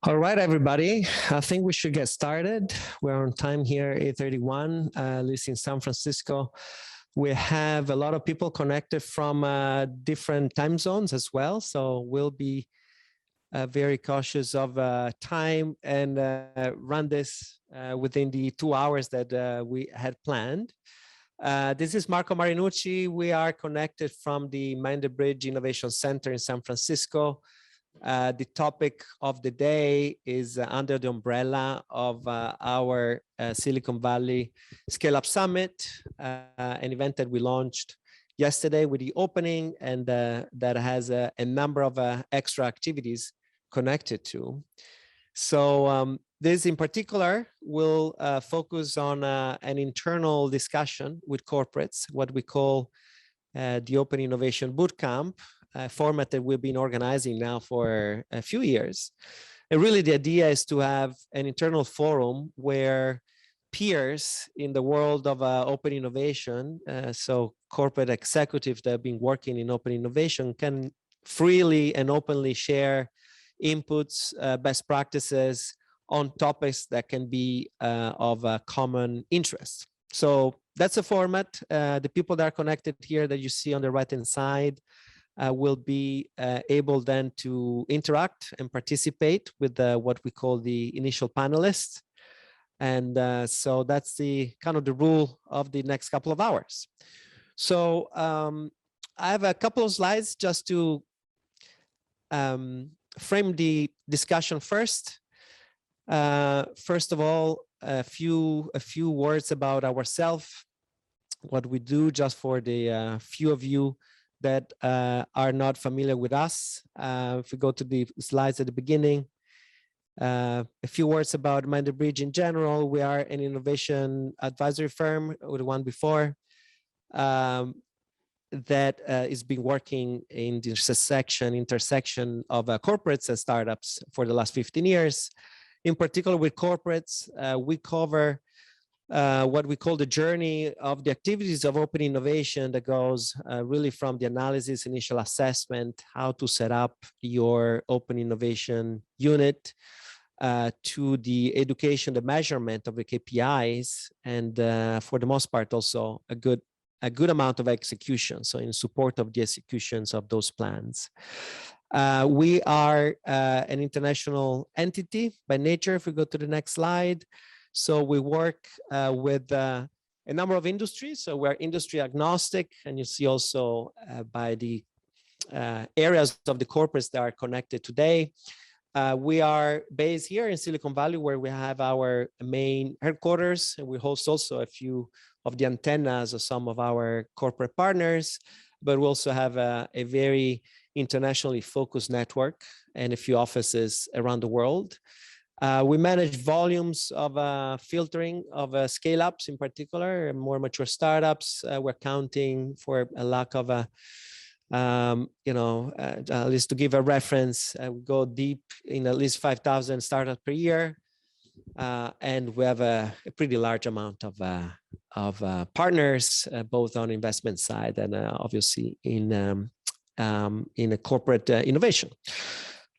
All right, everybody. I think we should get started. We're on time here, 8:31, at least in San Francisco. We have a lot of people connected from different time zones as well. So we'll be very cautious of time and run this within the 2 hours that we had planned. This is Marco Marinucci. We are connected from the Mind the Bridge Innovation Center in San Francisco. The topic of the day is under the umbrella of our Silicon Valley Scale-Up Summit, an event that we launched yesterday with the opening and that has a number of extra activities connected to. So this in particular will focus on an internal discussion with corporates, what we call the Open Innovation Bootcamp, a format that we've been organizing now for a few years. And really the idea is to have an internal forum where peers in the world of open innovation, so corporate executives that have been working in open innovation, can freely and openly share inputs, best practices on topics that can be of common interest. So that's a format. The people that are connected here that you see on the right-hand side will be able then to interact and participate with what we call the initial panelists. And so that's the kind of the rule of the next couple of hours. So I have a couple of slides just to frame the discussion first. First of all, a few words about ourselves, what we do, just for the few of you that are not familiar with us. If we go to the slides at the beginning, a few words about Mind the Bridge in general. We are an innovation advisory firm, with the one before, that is been working in the intersection of corporates and startups for the last 15 years. In particular with corporates, we cover what we call the journey of the activities of open innovation that goes really from the analysis, initial assessment, how to set up your open innovation unit, to the education, the measurement of the KPIs, and for the most part also a good amount of execution, so in support of the executions of those plans. We are an international entity by nature. If we go to the next slide. So we work with a number of industries. So we're industry agnostic, and you see also by the areas of the corporates that are connected today. We are based here in Silicon Valley, where we have our main headquarters, and we host also a few of the antennas of some of our corporate partners, but we also have a very internationally focused network and a few offices around the world. We manage volumes of filtering of scale-ups in particular, and more mature startups. We're counting, for a lack of at least to give a reference, we go deep in at least 5,000 startups per year. And we have a pretty large amount of partners, both on investment side and obviously in a corporate innovation.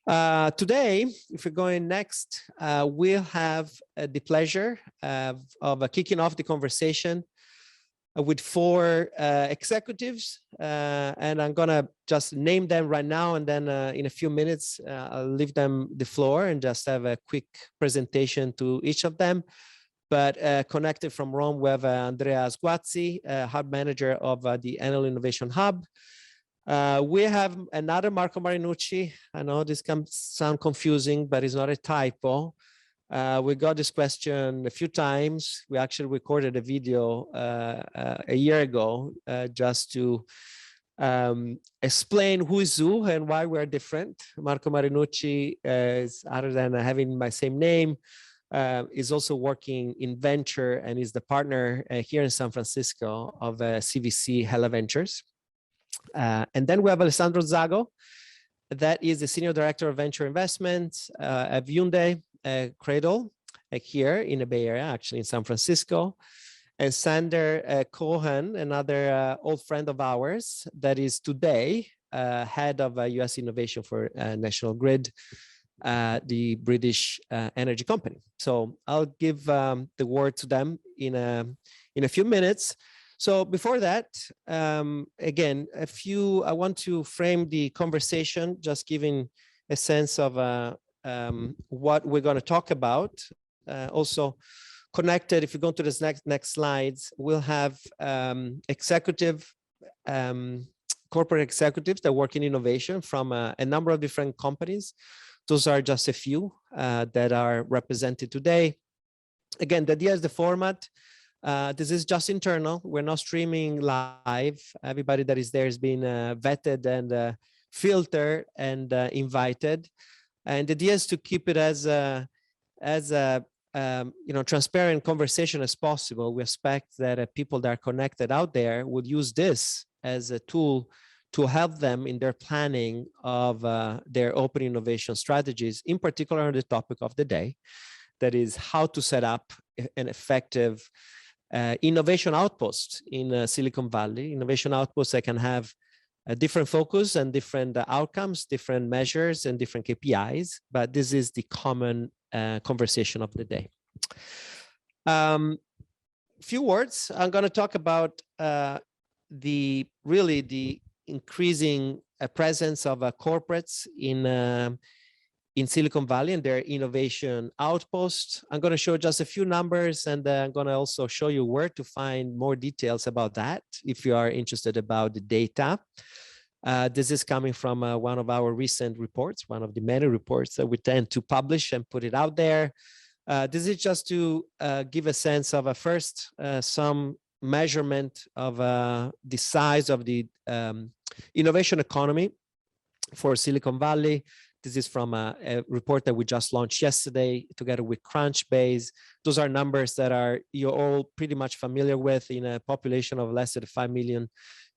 Today, if we're going next, we'll have the pleasure of kicking off the conversation with 4 executives, and I'm gonna just name them right now, and then in a few minutes, I'll leave them the floor and just have a quick presentation to each of them. But connected from Rome, we have Andrea Sguazzi, Hub Manager of the Enel Innovation Hub. We have another Marco Marinucci. I know this can sound confusing, but it's not a typo. We got this question a few times. We actually recorded a video a year ago just to explain who is who and why we're different. Marco Marinucci is, other than having my same name, is also working in venture and is the partner here in San Francisco of CVC Hella Ventures. And then we have Alessandro Zago, that is the Senior Director of Venture Investments at Hyundai, Cradle, here in the Bay Area, actually in San Francisco. And Sander Cohan, another old friend of ours, that is today head of US innovation for National Grid, the British energy company. So I'll give the word to them in a few minutes. So before that, again, I want to frame the conversation, just giving a sense of what we're going to talk about. Also connected, if you go to this next slides, we'll have corporate executives that work in innovation from a number of different companies. Those are just a few that are represented today. Again, the idea is the format. This is just internal. We're not streaming live. Everybody that is there has been vetted and filtered and invited. And the idea is to keep it as a transparent conversation as possible. We expect that people that are connected out there would use this as a tool to help them in their planning of their open innovation strategies, in particular on the topic of the day, that is how to set up an effective innovation outpost in Silicon Valley. Innovation outposts that can have a different focus and different outcomes, different measures and different KPIs, but this is the common conversation of the day. Few words. I'm going to talk about the increasing presence of corporates in Silicon Valley and their innovation outpost. I'm going to show just a few numbers, and I'm going to also show you where to find more details about that if you are interested about the data. This is coming from one of our recent reports, one of the many reports that we tend to publish and put it out there. This is just to give a sense of first some measurement of the size of the innovation economy for Silicon Valley. This is from a report that we just launched yesterday together with Crunchbase. Those are numbers that you're all pretty much familiar with in a population of less than 5 million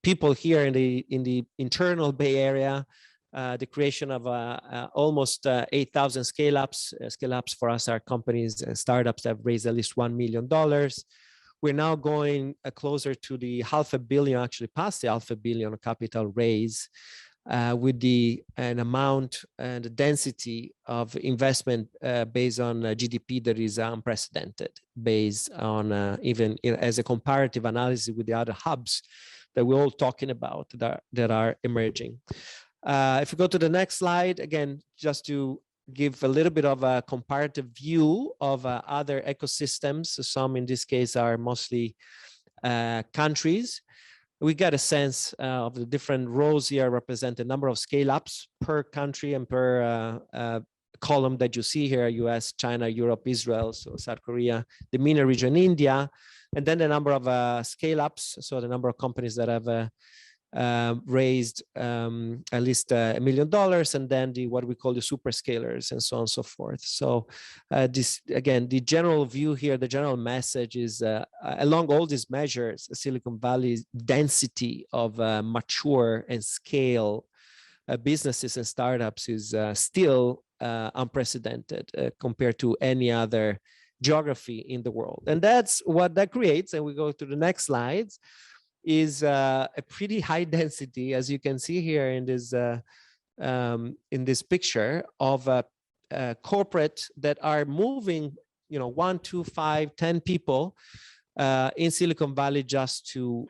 people here in the internal Bay Area. The creation of almost 8,000 scale-ups. Scale-ups for us are companies and startups that have raised at least $1 million. We're now going closer to the $500 million, actually past the $500 million capital raise, with an amount and the density of investment based on GDP that is unprecedented, based on even as a comparative analysis with the other hubs that we're all talking about that are emerging. If you go to the next slide, again, just to give a little bit of a comparative view of other ecosystems. So some in this case are mostly countries. We get a sense of the different rows here represent the number of scale-ups per country and per column that you see here: US, China, Europe, Israel, so South Korea, the MENA region, India, and then the number of scale-ups, so the number of companies that have raised at least $1 million, and then what we call the super scalers and so on and so forth. So this, again, the general view here, the general message is along all these measures, Silicon Valley's density of mature and scale businesses and startups is still unprecedented compared to any other geography in the world. And that's what that creates. And we go to the next slides. Is a pretty high density, as you can see here in this picture, of corporate that are moving, 1, 2, 5, 10 people in Silicon Valley just to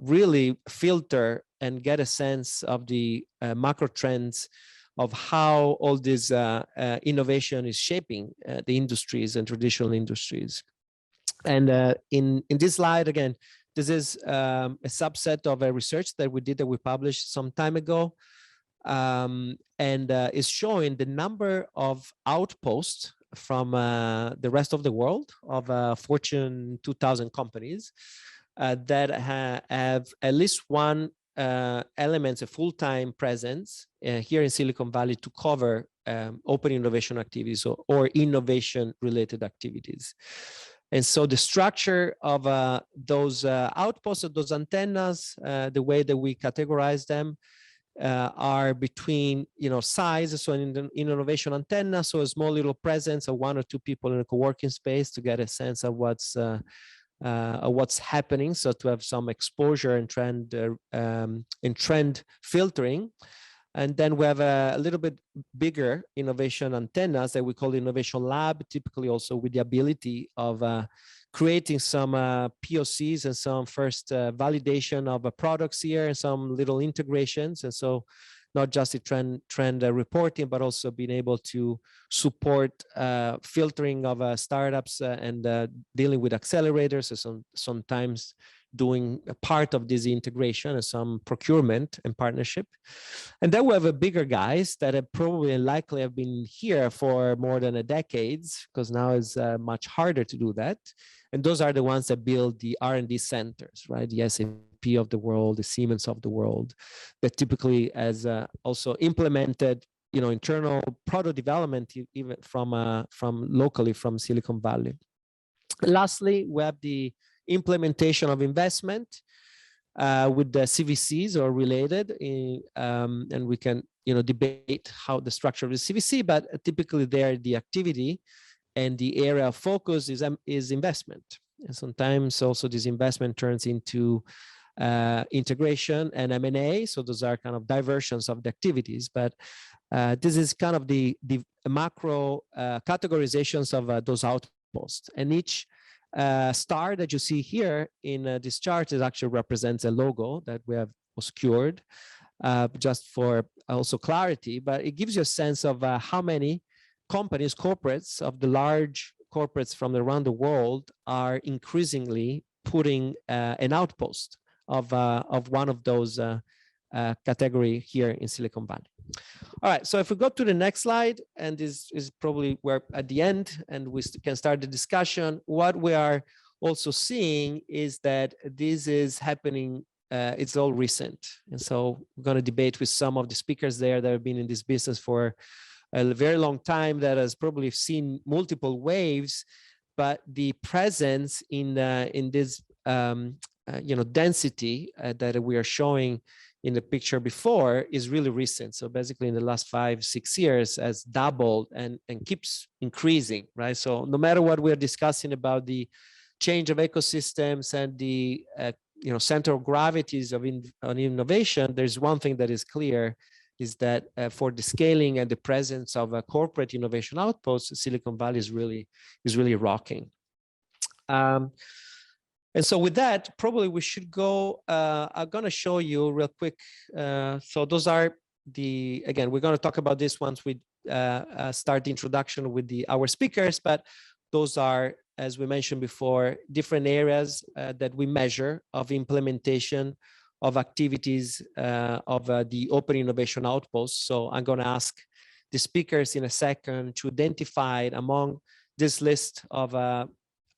really filter and get a sense of the macro trends of how all this innovation is shaping the industries and traditional industries. And in this slide, again, this is a subset of a research that we published some time ago, and is showing the number of outposts from the rest of the world of Fortune 2000 companies that have at least one element, a full-time presence here in Silicon Valley to cover open innovation activities or innovation-related activities. And so the structure of those outposts, of those antennas, the way that we categorize them are between, size. So in innovation antenna, so a small little presence of 1 or 2 people in a co-working space to get a sense of what's happening. So to have some exposure and trend filtering. And then we have a little bit bigger innovation antennas that we call innovation lab, typically also with the ability of creating some POCs and some first validation of products here and some little integrations. And so not just the trend reporting, but also being able to support filtering of startups and dealing with accelerators, so sometimes doing a part of this integration and some procurement and partnership. And then we have a bigger guys that have probably and likely have been here for more than a decade, because now it's much harder to do that. And those are the ones that build the R&D centers, right? The SAP of the world, the Siemens of the world, that typically has also implemented, internal product development, even from locally from Silicon Valley. Lastly, we have the implementation of investment with the CVCs or related, and we can debate how the structure of the CVC, but typically there the activity and the area of focus is investment, and sometimes also this investment turns into integration and M&A. So those are kind of diversions of the activities, but this is kind of the macro categorizations of those outposts, and each star that you see here in this chart is actually represents a logo that we have obscured just for also clarity, but it gives you a sense of how many companies, corporates of the large corporates from around the world are increasingly putting an outpost of one of those category here in Silicon Valley. All right, so if we go to the next slide, and this is probably where at the end, and we can start the discussion, what we are also seeing is that this is happening, it's all recent. And so we're going to debate with some of the speakers there that have been in this business for a very long time, that has probably seen multiple waves, but the presence in this density that we are showing in the picture before is really recent. So basically in the last 5-6 years has doubled and keeps increasing, right? So no matter what we're discussing about the change of ecosystems and the center of gravities of innovation, there's one thing that is clear, is that for the scaling and the presence of a corporate innovation outpost, Silicon Valley is really rocking. And so with that, probably we should go, I'm going to show you real quick. So those are again, we're going to talk about this once we start the introduction with our speakers, but those are, as we mentioned before, different areas that we measure of implementation of activities of the Open Innovation Outpost. So I'm going to ask the speakers in a second to identify among this list of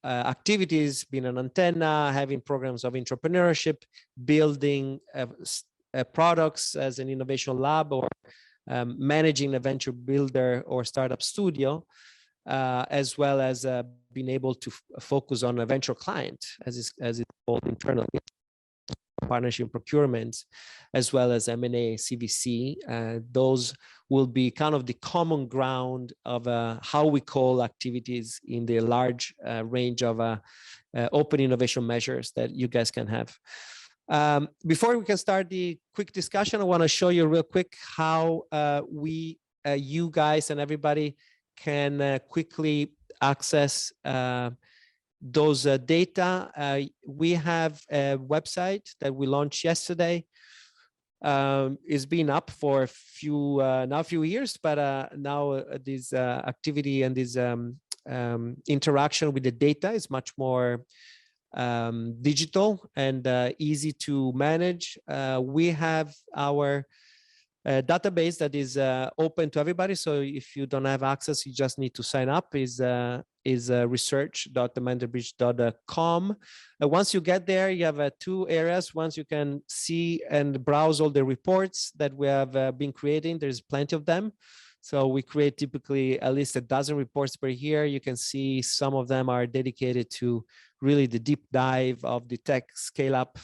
activities, being an antenna, having programs of entrepreneurship, building products as an innovation lab, or managing a venture builder or startup studio, as well as being able to focus on a venture client, as it's called internally, partnership procurements, as well as M&A, CVC. Those will be kind of the common ground of how we call activities in the large range of open innovation measures that you guys can have. Before we can start the quick discussion, I want to show you real quick how you guys and everybody can quickly access those data. We have a website that we launched yesterday. It's been up for a few years, but now this activity and this interaction with the data is much more digital and easy to manage. We have our database that is open to everybody. So if you don't have access, you just need to sign up. Is research.themandelbridge.com. Once you get there, you have two areas. Once you can see and browse all the reports that we have been creating. There's plenty of them. So we create typically at least a dozen reports per year. You can see some of them are dedicated to really the deep dive of the tech scale-up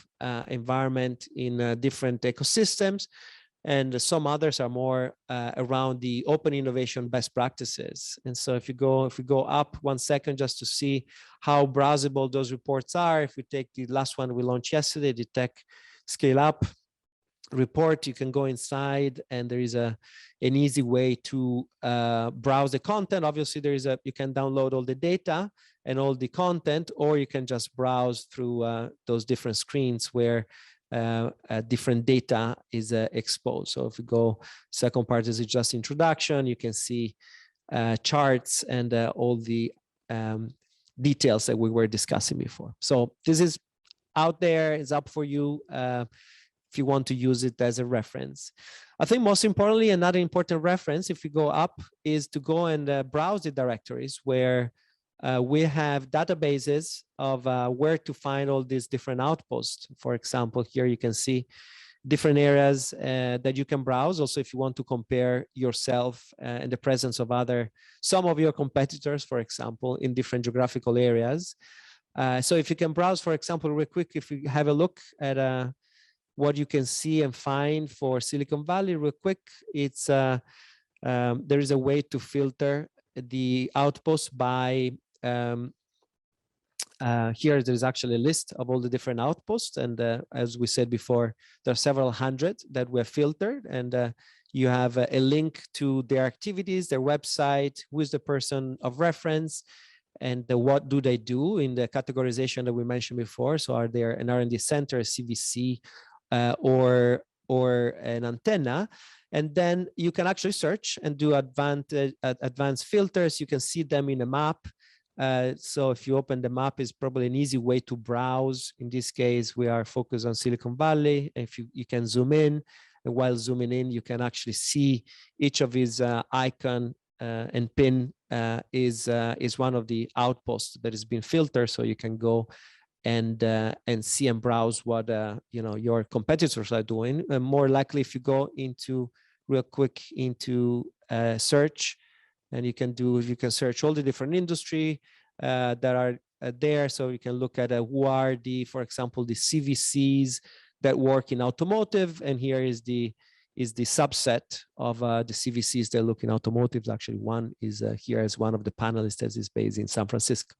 environment in different ecosystems. And some others are more around the open innovation best practices. And so if we go up 1 second just to see how browsable those reports are, if we take the last one we launched yesterday, the tech scale up, report, you can go inside, and there is an easy way to browse the content. Obviously, you can download all the data and all the content, or you can just browse through those different screens where different data is exposed. So if we go, second part is just introduction. You can see charts and all the details that we were discussing before. So this is out there, it's up for you if you want to use it as a reference. I think most importantly, another important reference, if we go up, is to go and browse the directories where we have databases of where to find all these different outposts. For example, here you can see different areas that you can browse. Also, if you want to compare yourself in the presence of some of your competitors, for example, in different geographical areas. So if you can browse, for example, real quick, if you have a look at what you can see and find for Silicon Valley real quick, it's there is a way to filter the outposts by here there's actually a list of all the different outposts, and as we said before, there are several hundred that were filtered, and you have a link to their activities, their website, who is the person of reference, and what do they do in the categorization that we mentioned before. So are there an R&D center, a CVC, or an antenna? And then you can actually search and do advanced filters. You can see them in a map. So if you open the map, it's probably an easy way to browse. In this case, we are focused on Silicon Valley. If you can zoom in, and while zooming in, you can actually see each of his icon and pin is one of the outposts that has been filtered. So you can go and see and browse what your competitors are doing. And more likely, if you go into real quick into search, and you can search all the different industry that are there. So you can look at who are for example, the CVCs that work in automotive, and here is the subset of the CVCs that look in automotive. Actually, one is here as one of the panelists that is based in San Francisco.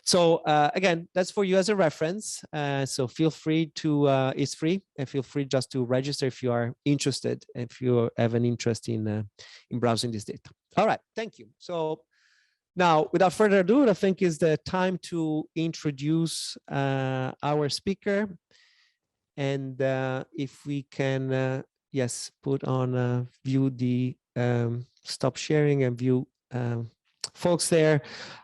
So again, that's for you as a reference. So feel free to, it's free, and feel free just to register if you are interested, if you have an interest in browsing this data. All right, thank you. So now, without further ado, I think it's the time to introduce our speaker. And if we can, yes, put on view the stop sharing and view folks there.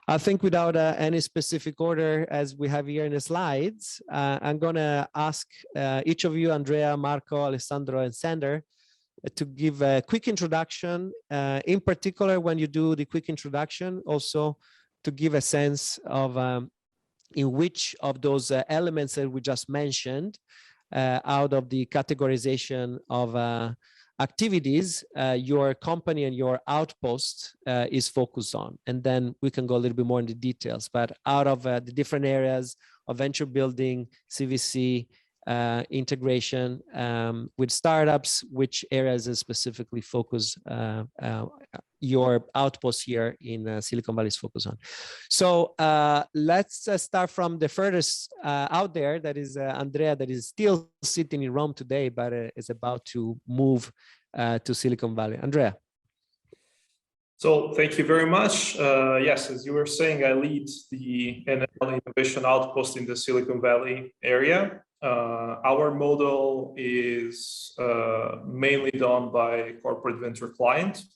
I think without any specific order, as we have here in the slides, I'm going to ask each of you, Andrea, Marco, Alessandro, and Sander, to give a quick introduction. In particular, when you do the quick introduction, also to give a sense of in which of those elements that we just mentioned out of the categorization of activities, your company and your outpost is focused on. And then we can go a little bit more into details, but out of the different areas of venture building, CVC, integration with startups, which areas is specifically focus your outpost here in Silicon Valley is focused on. So let's start from the furthest out there, that is Andrea, that is still sitting in Rome today, but is about to move to Silicon Valley. Andrea. So thank you very much. Yes, as you were saying, I lead the Enel Innovation Outpost in the Silicon Valley area. Our model is mainly done by corporate venture clients.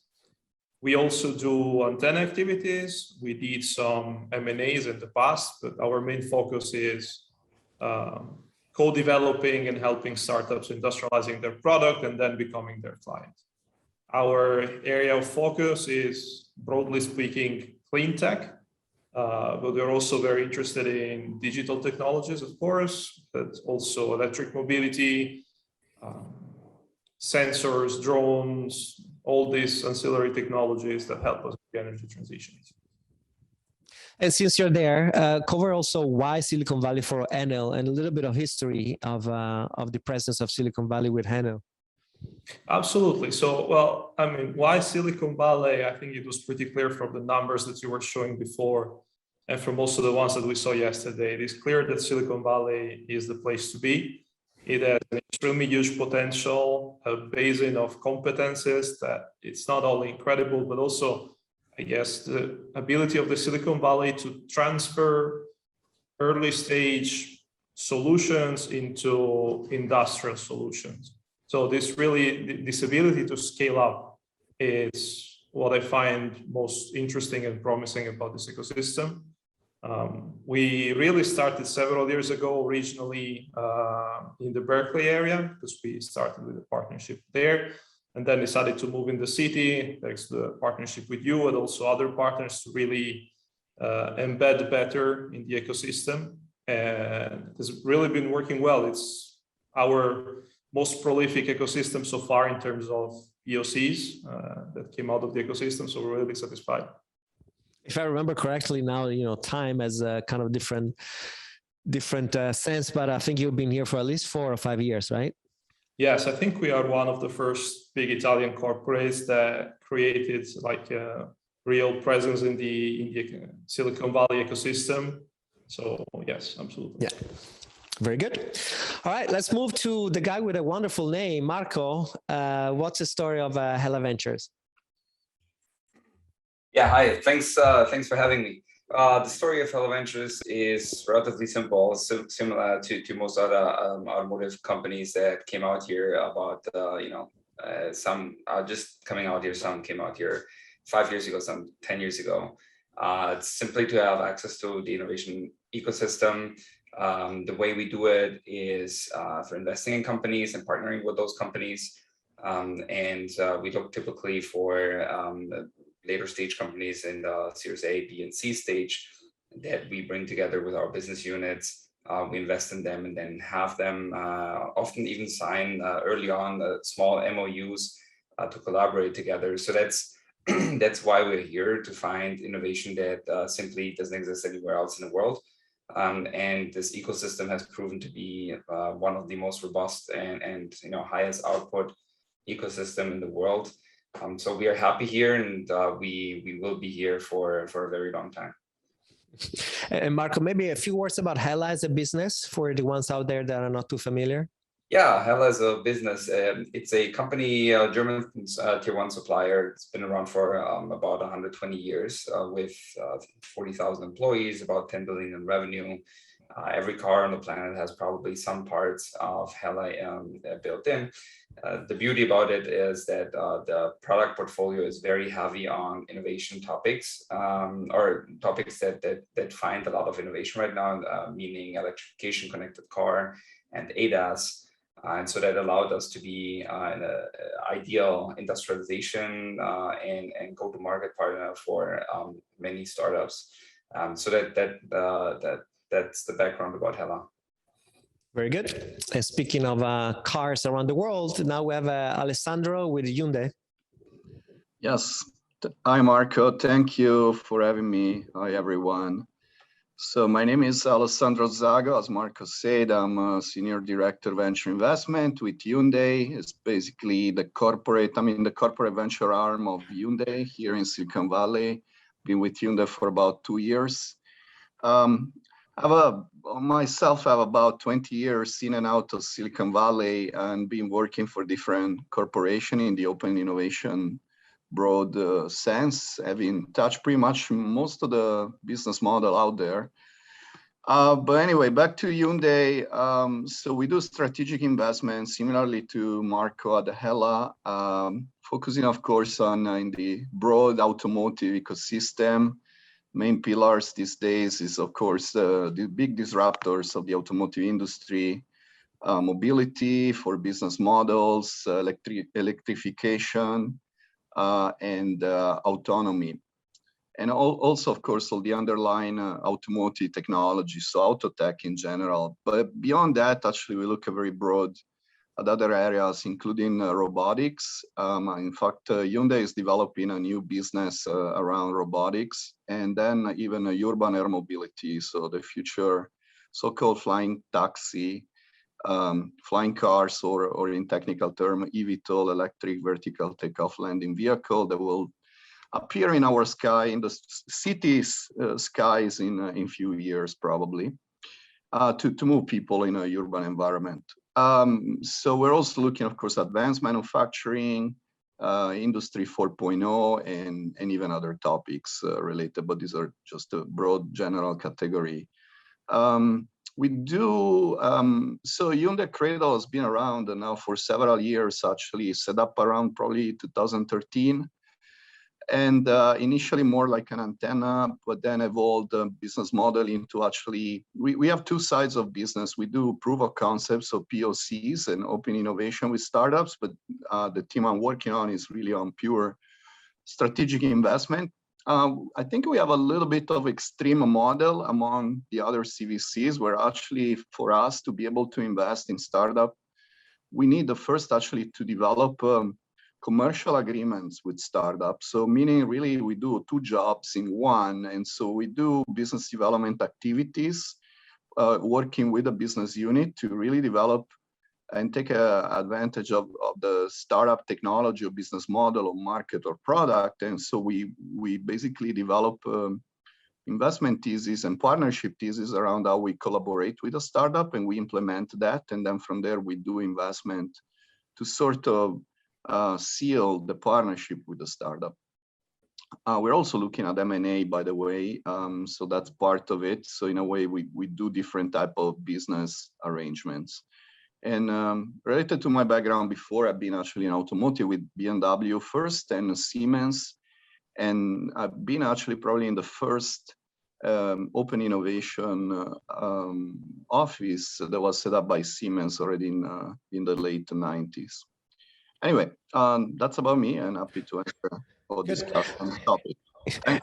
We also do antenna activities. We did some M&As in the past, but our main focus is co-developing and helping startups industrializing their product and then becoming their client. Our area of focus is, broadly speaking, clean tech. But we're also very interested in digital technologies, of course, but also electric mobility, sensors, drones, all these ancillary technologies that help us with the energy transitions. And since you're there, cover also why Silicon Valley for Enel and a little bit of history of the presence of Silicon Valley with Enel. Absolutely. So, well, I mean, why Silicon Valley? I think it was pretty clear from the numbers that you were showing before, and from most of the ones that we saw yesterday. It is clear that Silicon Valley is the place to be. It has an extremely huge potential, a basin of competences that it's not only incredible, but also, I guess, the ability of the Silicon Valley to transfer early stage solutions into industrial solutions. So this ability to scale up is what I find most interesting and promising about this ecosystem. We really started several years ago originally in the Berkeley area, because we started with a partnership there, and then decided to move in the city thanks to the partnership with you and also other partners to really embed better in the ecosystem. And it's really been working well. It's our most prolific ecosystem so far in terms of POCs that came out of the ecosystem. So we're really satisfied. If I remember correctly now, time has a kind of different sense, but I think you've been here for at least 4 or 5 years, right? Yes, I think we are one of the first big Italian corporates that created like a real presence in the Silicon Valley ecosystem. So yes, absolutely. Yeah. Very good. All right, let's move to the guy with a wonderful name, Marco. What's the story of Hella Ventures? Yeah, hi. Thanks for having me. The story of Hella Ventures is relatively simple, similar to most other automotive companies that came out here about, some are just coming out here, some came out here 5 years ago, some 10 years ago. It's simply to have access to the innovation ecosystem. The way we do it is for investing in companies and partnering with those companies. We look typically for later stage companies in the Series A, B, and C stage that we bring together with our business units. We invest in them and then have them often even sign early on small MOUs to collaborate together. So that's why we're here, to find innovation that simply doesn't exist anywhere else in the world. And this ecosystem has proven to be one of the most robust and highest output ecosystem in the world. So we are happy here, and we will be here for a very long time. And Marco, maybe a few words about Hella as a business for the ones out there that are not too familiar. Yeah, Hella is a business. It's a company, German tier 1 supplier. It's been around for about 120 years with 40,000 employees, about 10 billion in revenue. Every car on the planet has probably some parts of Hella built in. The beauty about it is that the product portfolio is very heavy on innovation topics, or topics that find a lot of innovation right now, meaning electrification, connected car, and ADAS. And so that allowed us to be an ideal industrialization and go-to-market partner for many startups. So that's the background about Hella. Very good. And speaking of cars around the world, now we have Alessandro with Hyundai. Yes. Hi, Marco. Thank you for having me. Hi, everyone. So my name is Alessandro Zago. As Marco said, I'm a Senior Director Venture Investment with Hyundai. It's basically the corporate venture arm of Hyundai here in Silicon Valley. Been with Hyundai for about 2 years. I have about 20 years in and out of Silicon Valley and been working for different corporations in the open innovation broad sense, having touched pretty much most of the business model out there. But anyway, back to Hyundai. So we do strategic investments similarly to Marco at Hella, focusing, of course, on in the broad automotive ecosystem. Main pillars these days is, of course, the big disruptors of the automotive industry, mobility for business models, electrification, and autonomy. And also, of course, all the underlying automotive technology, so auto tech in general. But beyond that, actually, we look very broad at other areas, including robotics. In fact, Hyundai is developing a new business around robotics, and then even urban air mobility, so the future so-called flying taxi, flying cars, or in technical term, eVTOL, electric vertical takeoff landing vehicle that will appear in our sky, in the cities' skies in few years, probably, to move people in a urban environment. So we're also looking, of course, advanced manufacturing, industry 4.0, and even other topics related, but these are just a broad general category. We do, so Hyundai Cradle has been around now for several years, actually set up around probably 2013. And initially more like an antenna, but then evolved the business model into actually, we have two sides of business. We do proof of concepts, so POCs and open innovation with startups, but the team I'm working on is really on pure strategic investment. I think we have a little bit of extreme model among the other CVCs, where actually for us to be able to invest in startup, we need the first actually to develop commercial agreements with startups. So meaning really we do two jobs in one. And so we do business development activities, working with a business unit to really develop and take advantage of the startup technology or business model or market or product. And so we basically develop investment thesis and partnership thesis around how we collaborate with a startup, and we implement that. And then from there, we do investment to sort of seal the partnership with the startup. We're also looking at M&A, by the way, so that's part of it. So in a way, we do different type of business arrangements. And related to my background before, I've been actually in automotive with BMW first and Siemens. And I've been actually probably in the first open innovation office that was set up by Siemens already in the late 90s. Anyway, that's about me, and happy to answer or discuss on the topic.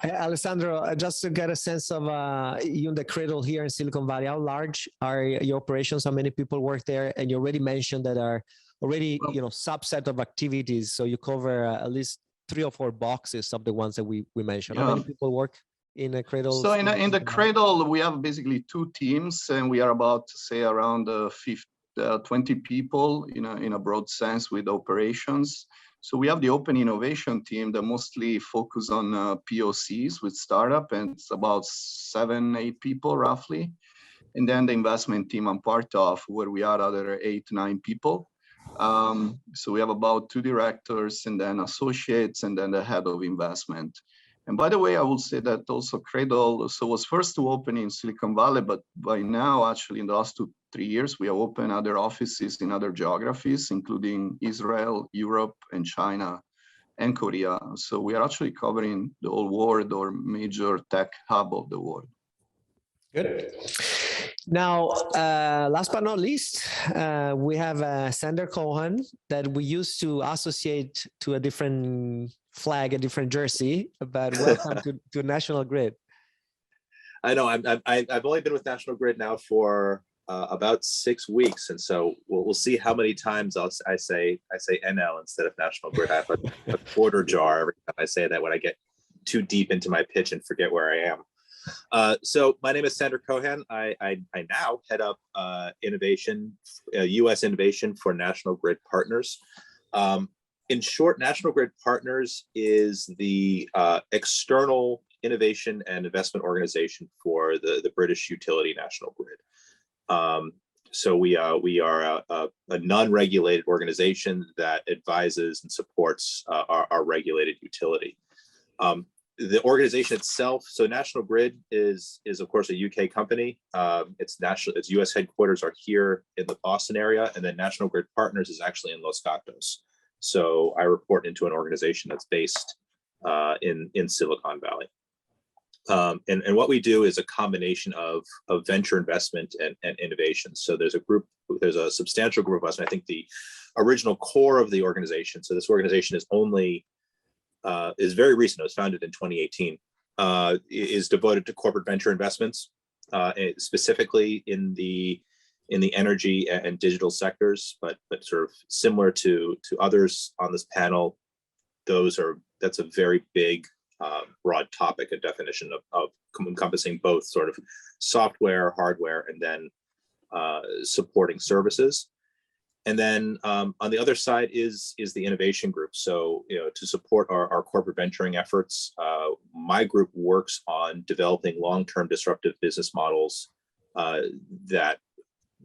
Alessandro, just to get a sense of Hyundai Cradle here in Silicon Valley, how large are your operations? How many people work there? And you already mentioned that are already, subset of activities. So you cover at least 3 or 4 boxes of the ones that we mentioned. Yeah. How many people work in a Cradle? So in the Cradle, we have basically 2 teams, and we are about to say around 20 people in a broad sense with operations. So we have the open innovation team that mostly focus on POCs with startup, and it's about 7-8 people roughly. And then the investment team I'm part of, where we are other 8-9 people. So we have about 2 directors and then associates and then the head of investment. And by the way, I will say that also Cradle was first to open in Silicon Valley, but by now, actually in the last 2-3 years, we have opened other offices in other geographies, including Israel, Europe, and China, and Korea. So we are actually covering the whole world or major tech hub of the world. Good. Now, last but not least, we have Sander Cohan that we used to associate to a different flag, a different jersey, but welcome to National Grid. I know, I've only been with National Grid now for about 6 weeks, and so we'll see how many times I say Enel instead of National Grid. I have a quarter jar every time I say that when I get too deep into my pitch and forget where I am. So my name is Sander Cohan. I now head up innovation, U.S. innovation for National Grid Partners. In short, National Grid Partners is the external innovation and investment organization for the British utility National Grid. So we are a non-regulated organization that advises and supports our regulated utility. The organization itself, so National Grid is of course a UK company. Its US headquarters are here in the Boston area, and then National Grid Partners is actually in Los Gatos. So I report into an organization that's based in Silicon Valley. And what we do is a combination of venture investment and innovation. So there's a substantial group of us, and I think the original core of the organization. So this organization is very recent. It was founded in 2018. Is devoted to corporate venture investments, specifically in the energy and digital sectors, but sort of similar to others on this panel. That's a very big, broad topic, a definition of encompassing both sort of software, hardware, and then supporting services. And then on the other side is the innovation group. So, to support our corporate venturing efforts, my group works on developing long-term disruptive business models that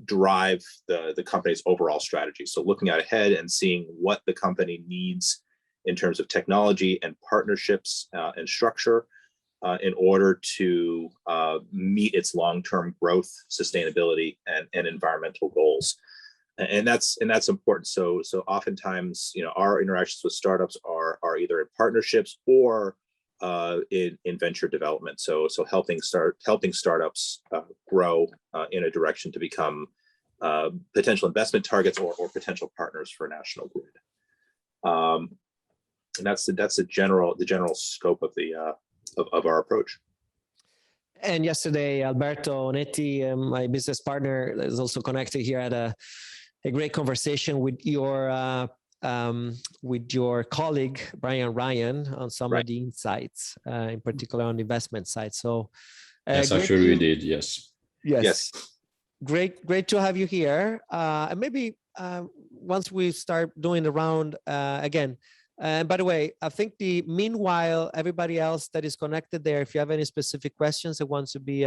drive the company's overall strategy. So looking out ahead and seeing what the company needs in terms of technology and partnerships and structure in order to meet its long-term growth, sustainability, and environmental goals. And that's important. So oftentimes, our interactions with startups are either in partnerships or in venture development. So helping startups grow in a direction to become potential investment targets or potential partners for National Grid. And that's the general scope of the of our approach. And yesterday, Alberto Onetti, my business partner, is also connected here, had a great conversation with your colleague Brian Ryan on some of the insights, in particular on the investment side. So, yes, actually we did. Yes. Great to have you here. And maybe once we start doing the round again. And by the way, I think meanwhile, everybody else that is connected there, if you have any specific questions that wants to be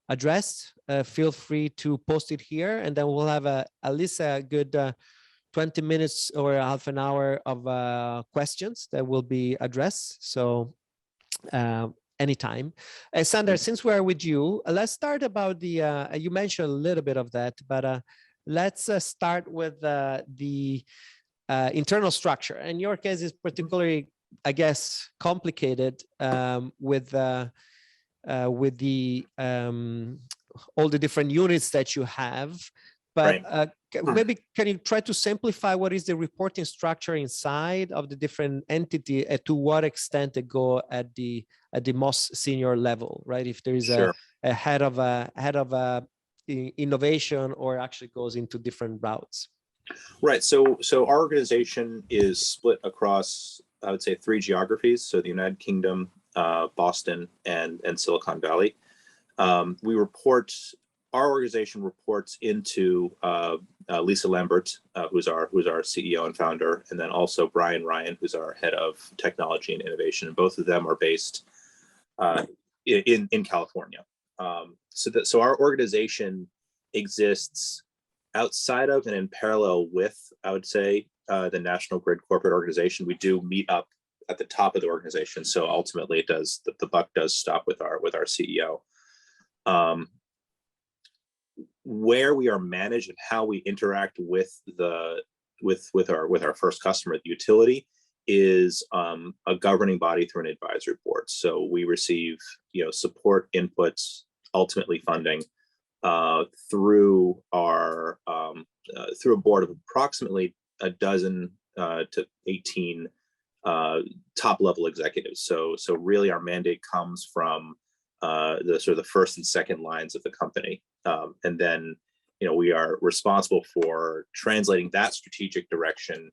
addressed, feel free to post it here, and then we'll have at least a good 20 minutes or half an hour of questions that will be addressed. So anytime. Sander, since we're with you, let's start about you mentioned a little bit of that, but let's start with the internal structure. In your case, is particularly, I guess, complicated with the all the different units that you have. But maybe can you try to simplify what is the reporting structure inside of the different entity, and to what extent they go at the most senior level, right? If there is a head of innovation, or actually goes into different routes. Right. So our organization is split across, I would say, 3 geographies. So the United Kingdom, Boston, and Silicon Valley. Our organization reports into Lisa Lambert, who's our CEO and founder, and then also Brian Ryan, who's our head of technology and innovation. And both of them are based in California. So our organization exists outside of and in parallel with, I would say, the National Grid corporate organization. We do meet up at the top of the organization. So ultimately, the buck does stop with our CEO. Where we are managed and how we interact with our first customer, the utility, is a governing body through an advisory board. So we receive support, inputs, ultimately funding through a board of approximately 12 to 18 top level executives. So really our mandate comes from the first and second lines of the company. And then, we are responsible for translating that strategic direction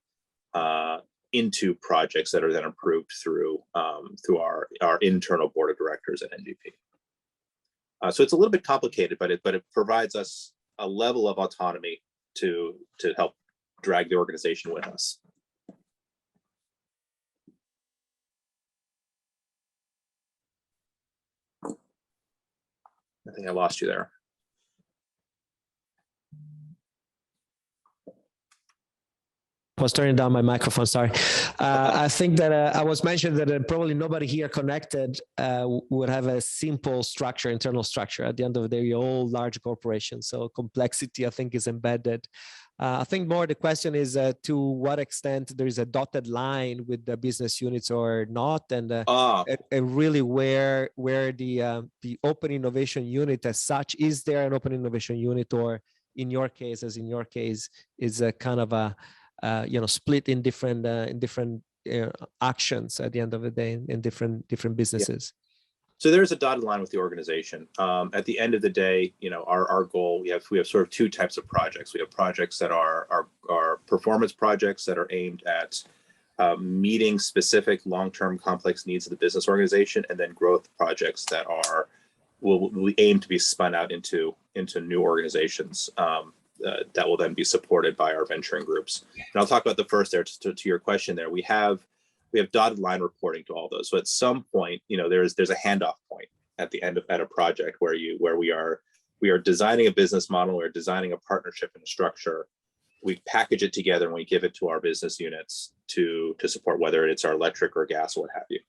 into projects that are then approved through our internal board of directors at NGP. So it's a little bit complicated, but it provides us a level of autonomy to help drag the organization with us. I think I lost you there. I was turning down my microphone, sorry. I think that I was mentioning that probably nobody here connected would have a simple structure, internal structure. At the end of the day, we're all large corporations, so complexity, I think, is embedded. I think more the question is to what extent there is a dotted line with the business units or not, and really where the open innovation unit as such, is there an open innovation unit, or in your case, is a kind of a split in different actions at the end of the day in different businesses. So there's a dotted line with the organization. At the end of the day, our goal, we have sort of 2 types of projects. We have projects that are performance projects that are aimed at meeting specific long-term complex needs of the business organization, and then growth projects that will aim to be spun out into new organizations. That will then be supported by our venturing groups. And I'll talk about the first there. To your question there, we have dotted line reporting to all those. So at some point, there's a handoff point at the end of a project where we are we are designing a business model, we're designing a partnership and a structure. We package it together and we give it to our business units to support, whether it's our electric or gas or what have you.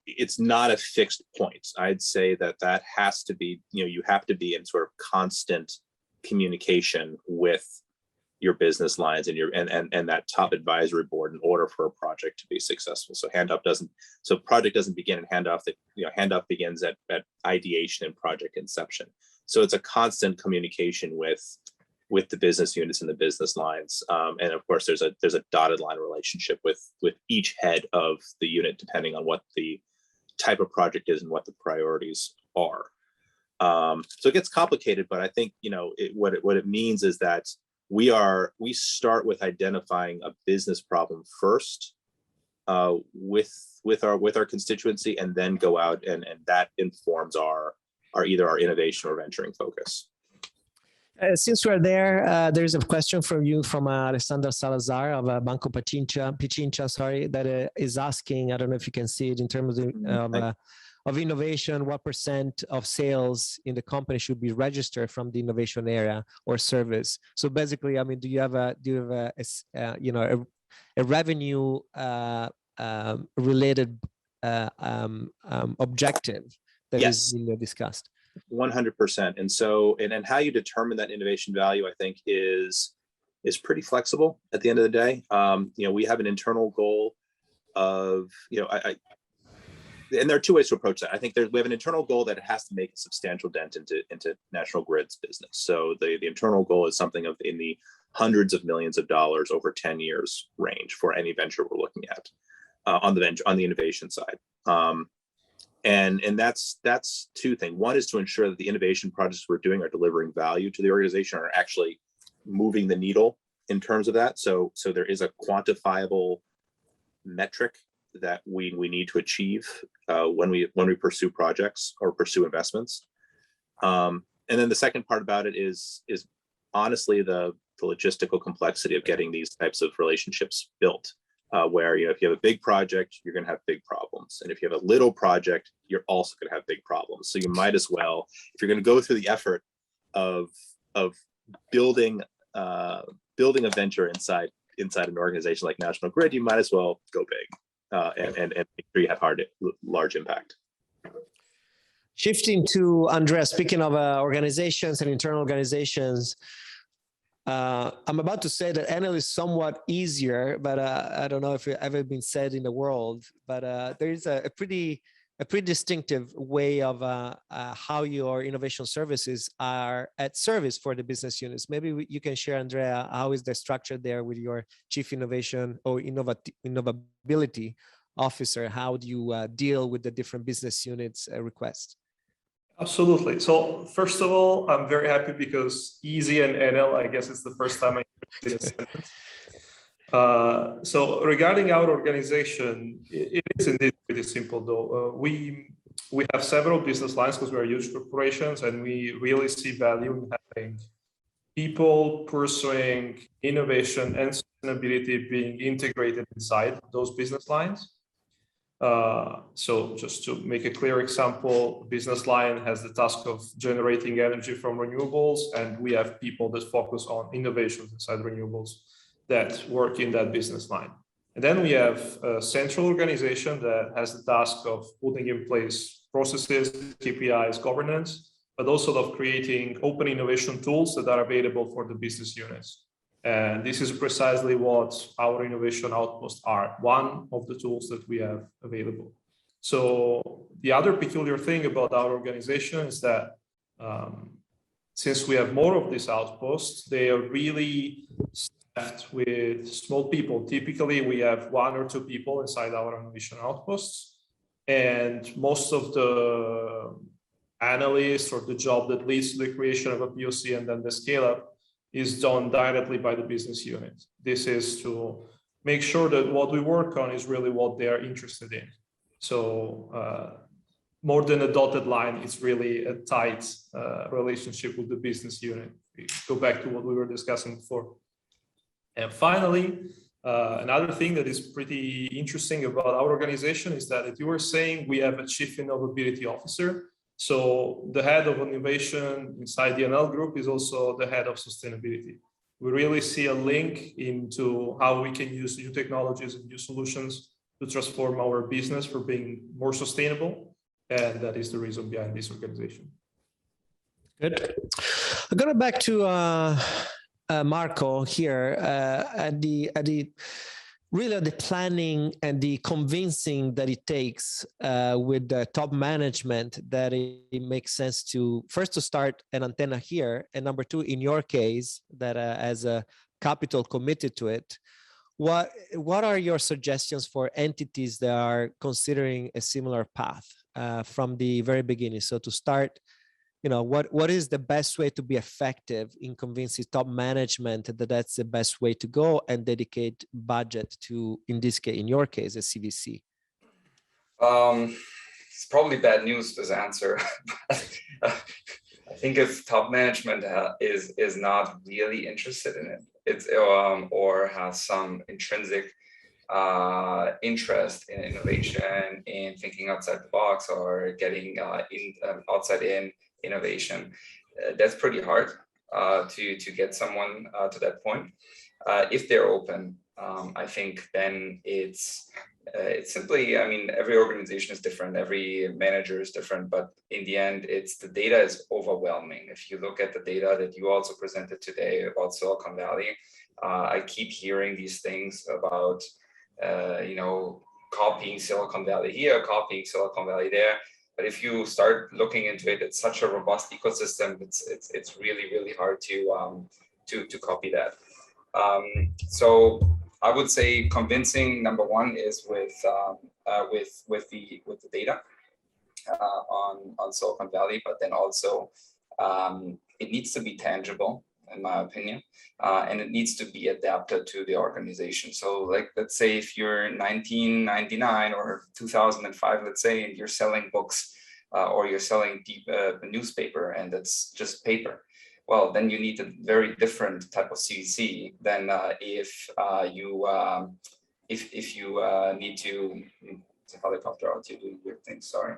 It's not a fixed point. I'd say that has to be, you have to be in sort of constant communication with your business lines and that top advisory board in order for a project to be successful. So project doesn't begin and handoff begins at ideation and project inception. So it's a constant communication with the business units and the business lines. And of course, there's a dotted line relationship with each head of the unit, depending on what the type of project is and what the priorities are. So it gets complicated, but I think, what it means is that we start with identifying a business problem first with our constituency, and then go out and that informs our either our innovation or venturing focus. Since we're there, there's a question from Alessandro Salazar of Banco Pichincha, that is asking, I don't know if you can see it in terms of innovation, what % of sales in the company should be registered from the innovation area or service? So basically, I mean, do you have a revenue related objective that is being discussed? 100%. And so, and how you determine that innovation value, I think is pretty flexible at the end of the day. We have an internal goal of, and there are two ways to approach that. I think we have an internal goal that it has to make a substantial dent into National Grid's business. So the internal goal is something in the hundreds of millions of dollars over 10 years range for any venture we're looking at on the innovation side. And that's two things. One is to ensure that the innovation projects we're doing are delivering value to the organization, are actually moving the needle in terms of that. So there is a quantifiable metric that we need to achieve when we pursue projects or pursue investments. And then the second part about it is honestly the logistical complexity of getting these types of relationships built. Where if you have a big project, you're going to have big problems, and if you have a little project, you're also going to have big problems. So you might as well, if you're going to go through the effort of building a venture inside an organization like National Grid, you might as well go big and make sure you have large impact. Shifting to Andrea, speaking of organizations and internal organizations. I'm about to say that Enel is somewhat easier, but I don't know if it ever been said in the world, but there is a pretty distinctive way of how your innovation services are at service for the business units. Maybe you can share, Andrea, how is the structure there with your chief innovation or innovability officer? How do you deal with the different business units requests? Absolutely. So first of all, I'm very happy because easy and Enel, I guess it's the first time I heard this sentence. So regarding our organization, it is indeed pretty simple though. We have several business lines because we are huge corporations, and we really see value in having people pursuing innovation and sustainability being integrated inside those business lines. So just to make a clear example, business line has the task of generating energy from renewables, and we have people that focus on innovations inside renewables that work in that business line. And then we have a central organization that has the task of putting in place processes, KPIs, governance, but also of creating open innovation tools that are available for the business units. And this is precisely what our innovation outposts are, one of the tools that we have available. So the other peculiar thing about our organization is that since we have more of these outposts, they are really staffed with small people. Typically, we have 1 or 2 people inside our innovation outposts. And most of the analysts or the job that leads to the creation of a POC and then the scale-up is done directly by the business unit. This is to make sure that what we work on is really what they are interested in. So more than a dotted line, it's really a tight relationship with the business unit. We go back to what we were discussing before. And finally, another thing that is pretty interesting about our organization is that, as you were saying, we have a chief innovability officer. So the head of innovation inside the Enel group is also the head of sustainability. We really see a link into how we can use new technologies and new solutions to transform our business for being more sustainable. And that is the reason behind this organization. Good. Going back to Marco here at the really the planning and the convincing that it takes with the top management that it makes sense to first to start an antenna here, and number two, in your case, that as a capital committed to it. What are your suggestions for entities that are considering a similar path from the very beginning? So to start, what is the best way to be effective in convincing top management that that's the best way to go and dedicate budget to, in this case, in your case, a CVC? It's probably bad news, this answer. I think if top management is not really interested in it, it's or has some intrinsic interest in innovation, in thinking outside the box, or getting outside in innovation, that's pretty hard to get someone to that point. If they're open, I think then it's simply, I mean, every organization is different, every manager is different, but in the end, the data is overwhelming. If you look at the data that you also presented today about Silicon Valley, I keep hearing these things about, copying Silicon Valley here, copying Silicon Valley there. But if you start looking into it, it's such a robust ecosystem. It's really, really hard to copy that. So I would say convincing, number one, is with the data on Silicon Valley, but then also it needs to be tangible, in my opinion, and it needs to be adapted to the organization. So, like, let's say if you're 1999 or 2005, let's say, and you're selling books or you're selling a newspaper, and it's just paper. Well, then you need a very different type of CVC than if you need to. It's a helicopter out here doing weird things. Sorry.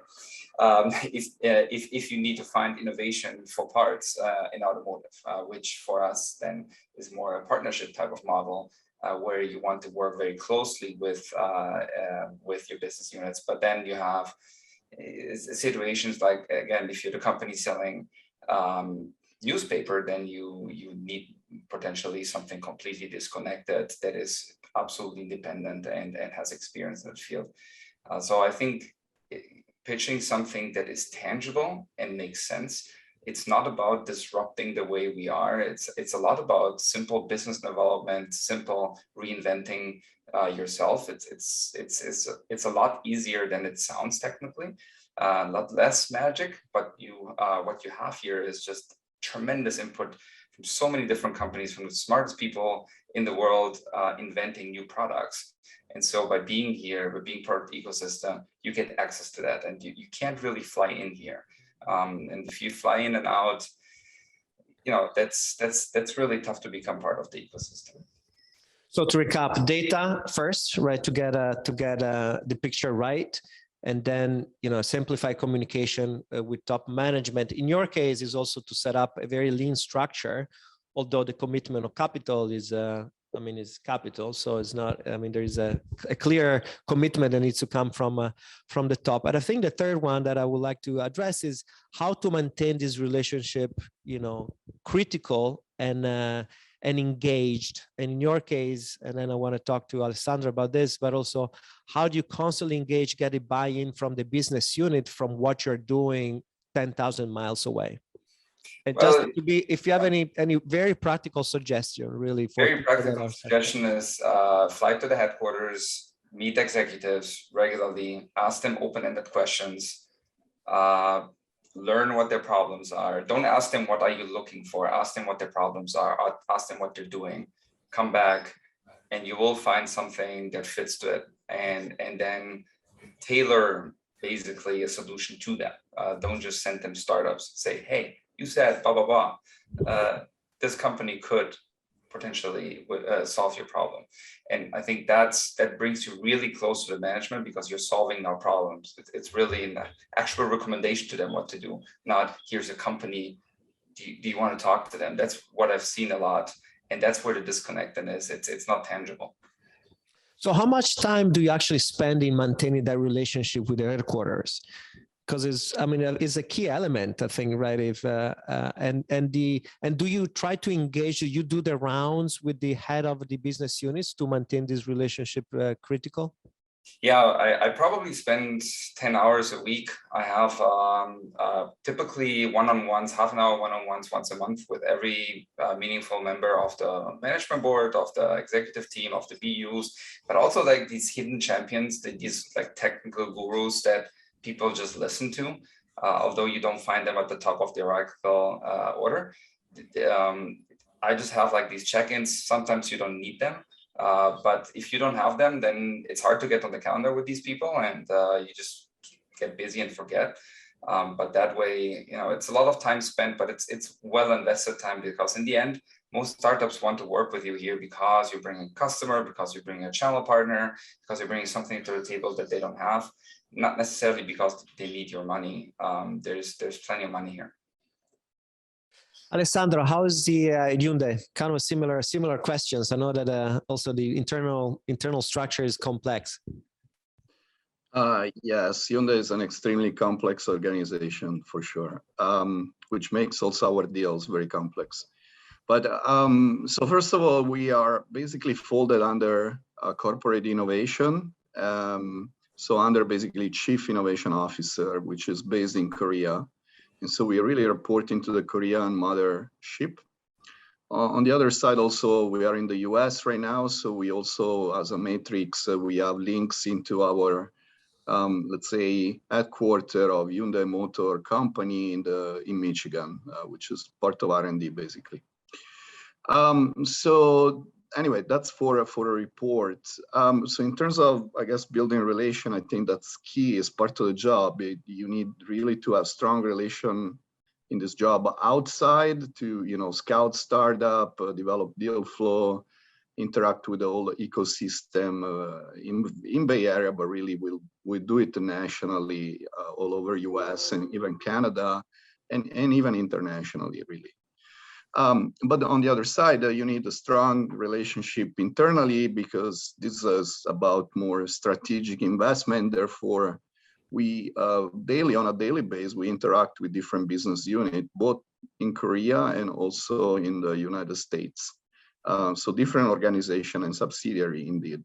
If you need to find innovation for parts in automotive, which for us then is more a partnership type of model, where you want to work very closely with your business units. But then you have situations like, again, if you're the company selling newspaper, then you need potentially something completely disconnected that is absolutely independent and has experience in the field. So I think pitching something that is tangible and makes sense. It's not about disrupting the way we are. It's a lot about simple business development, simple reinventing yourself. It's a lot easier than it sounds technically, a lot less magic. But what you have here is just tremendous input from so many different companies, from the smartest people in the world inventing new products. And so by being here, by being part of the ecosystem, you get access to that, and you can't really fly in here. And if you fly in and out, that's really tough to become part of the ecosystem. So to recap, data first, right? To get the picture right, and then simplify communication with top management. In your case, is also to set up a very lean structure, although the commitment of capital is capital. So it's not, there is a clear commitment that needs to come from the top. And I think the third one that I would like to address is how to maintain this relationship, critical and engaged. And in your case, and then I want to talk to Alessandro about this, but also how do you constantly engage, get a buy-in from the business unit from what you're doing 10,000 miles away? And just to be, if you have any very practical suggestion, really. Very practical suggestion is fly to the headquarters, meet executives regularly, ask them open-ended questions, learn what their problems are. Don't ask them what are you looking for. Ask them what their problems are. Ask them what they're doing. Come back, and you will find something that fits to it, and then tailor basically a solution to that. Don't just send them startups. Say, hey, you said blah, blah, blah. This company could potentially solve your problem. And I think that brings you really close to the management, because you're solving our problems. It's really an actual recommendation to them what to do, not here's a company, do you want to talk to them? That's what I've seen a lot. And that's where the disconnect then is. It's not tangible. So how much time do you actually spend in maintaining that relationship with the headquarters? Because it's a key element, I think, right? If and do you try to engage? Do you do the rounds with the head of the business units to maintain this relationship critical? Yeah, I probably spend 10 hours a week. I have typically one-on-ones, half an hour one-on-ones once a month with every meaningful member of the management board, of the executive team, of the BUs, but also like these hidden champions, these like technical gurus that people just listen to, although you don't find them at the top of the hierarchical order. I just have like these check-ins. Sometimes you don't need them. But if you don't have them, then it's hard to get on the calendar with these people, and you just get busy and forget. But that way, it's a lot of time spent, but it's well invested time, because in the end, most startups want to work with you here because you bring a customer, because you bring a channel partner, because you're bringing something to the table that they don't have, not necessarily because they need your money. There's plenty of money here. Alessandro, how is the Hyundai? Kind of similar questions. I know that also the internal structure is complex. Yes, Hyundai is an extremely complex organization for sure, which makes also our deals very complex. But so first of all, we are basically folded under corporate innovation. So under basically Chief Innovation Officer, which is based in Korea. And so we really report into the Korean mothership. On the other side, also, we are in the US right now. So we also, as a matrix, we have links into our, let's say, headquarter of Hyundai Motor Company in Michigan, which is part of R&D, basically. So anyway, that's for a report. So in terms of, I guess, building relation, I think that's key as part of the job. You need really to have strong relation in this job outside to, scout startup, develop deal flow, interact with the whole ecosystem in Bay Area, but really we do it nationally all over US and even Canada and even internationally, really. But on the other side, you need a strong relationship internally, because this is about more strategic investment. Therefore, we on a daily basis, we interact with different business units, both in Korea and also in the United States. So different organization and subsidiary indeed.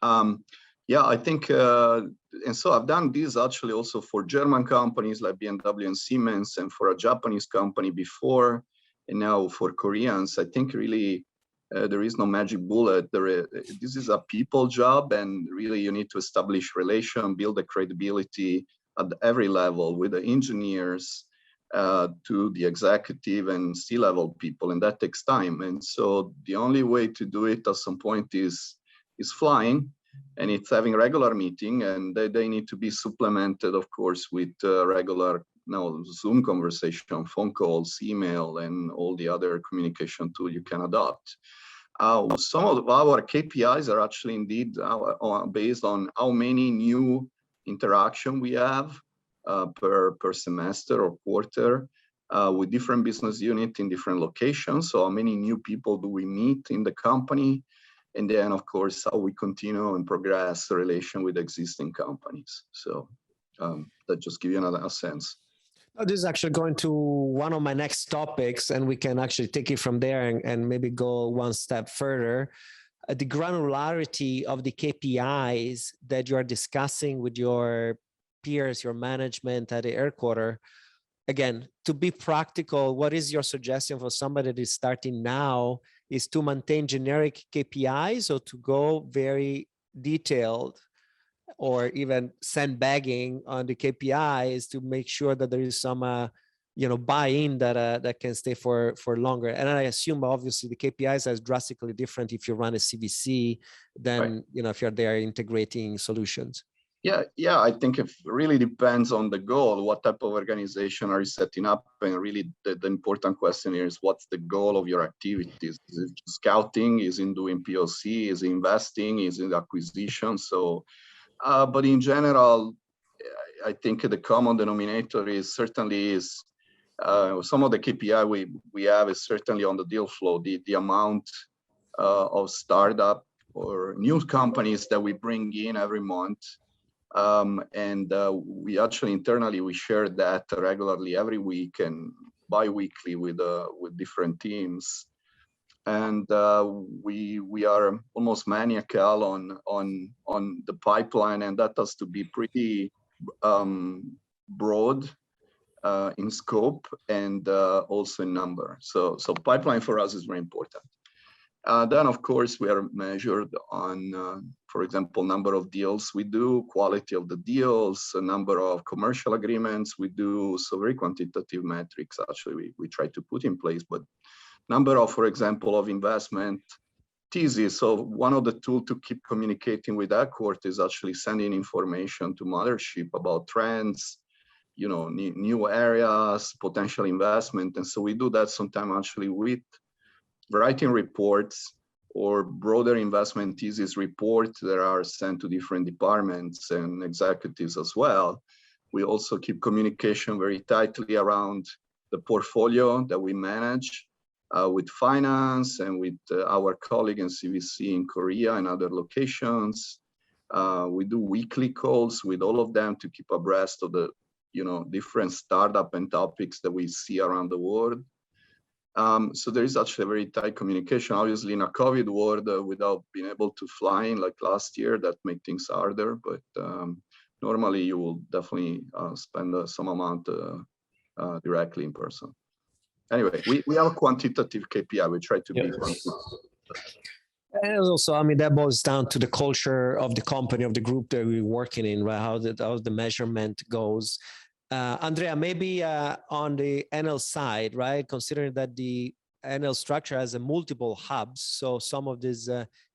Yeah, I think, and so I've done this actually also for German companies like BMW and Siemens, and for a Japanese company before. And now for Koreans, I think really there is no magic bullet. This is a people job, and really you need to establish relation, build a credibility at every level with the engineers to the executive and C-level people, and that takes time. And so the only way to do it at some point is flying, and it's having regular meeting, and they need to be supplemented, of course, with regular Zoom conversation, phone calls, email, and all the other communication tool you can adopt. Some of our KPIs are actually indeed based on how many new interaction we have per semester or quarter with different business units in different locations. So how many new people do we meet in the company? And then, of course, how we continue and progress the relation with existing companies. So that just give you a sense. This is actually going to one of my next topics, and we can actually take it from there and maybe go one step further. The granularity of the KPIs that you are discussing with your peers, your management at the headquarters. Again, to be practical, what is your suggestion for somebody that is starting now? Is to maintain generic KPIs, or to go very detailed, or even sandbagging on the KPIs to make sure that there is some, buy-in that can stay for longer? And I assume, obviously, the KPIs are drastically different if you run a CVC than, right, if you're there integrating solutions. Yeah, I think it really depends on the goal. What type of organization are you setting up? And really the important question here is, what's the goal of your activities? Is it scouting? Is it doing POC? Is it investing? Is it acquisition? So, but in general, I think the common denominator is certainly some of the KPI we have is certainly on the deal flow, the amount of startup or new companies that we bring in every month. We actually internally, we share that regularly every week and bi-weekly with different teams. And we are almost maniacal on the pipeline, and that has to be pretty broad in scope and also in number. So pipeline for us is very important. Then, of course, we are measured on, for example, number of deals we do, quality of the deals, a number of commercial agreements we do. So very quantitative metrics, actually, we try to put in place. But number of, for example, of investment thesis. So one of the tools to keep communicating with that court is actually sending information to mothership about trends, new areas, potential investment. And so we do that sometimes actually with writing reports or broader investment thesis reports that are sent to different departments and executives as well. We also keep communication very tightly around the portfolio that we manage with finance and with our colleague in CVC in Korea and other locations. We do weekly calls with all of them to keep abreast of the different startup and topics that we see around the world. So there is actually a very tight communication. Obviously, in a COVID world, without being able to fly in like last year, that made things harder. But normally, you will definitely spend some amount directly in person. Anyway, we have a quantitative KPI. We try to be quantitative. And also, I mean, that boils down to the culture of the company, of the group that we're working in, right? How the measurement goes. Andrea, maybe on the Enel side, right? Considering that the Enel structure has a multiple hubs, so some of these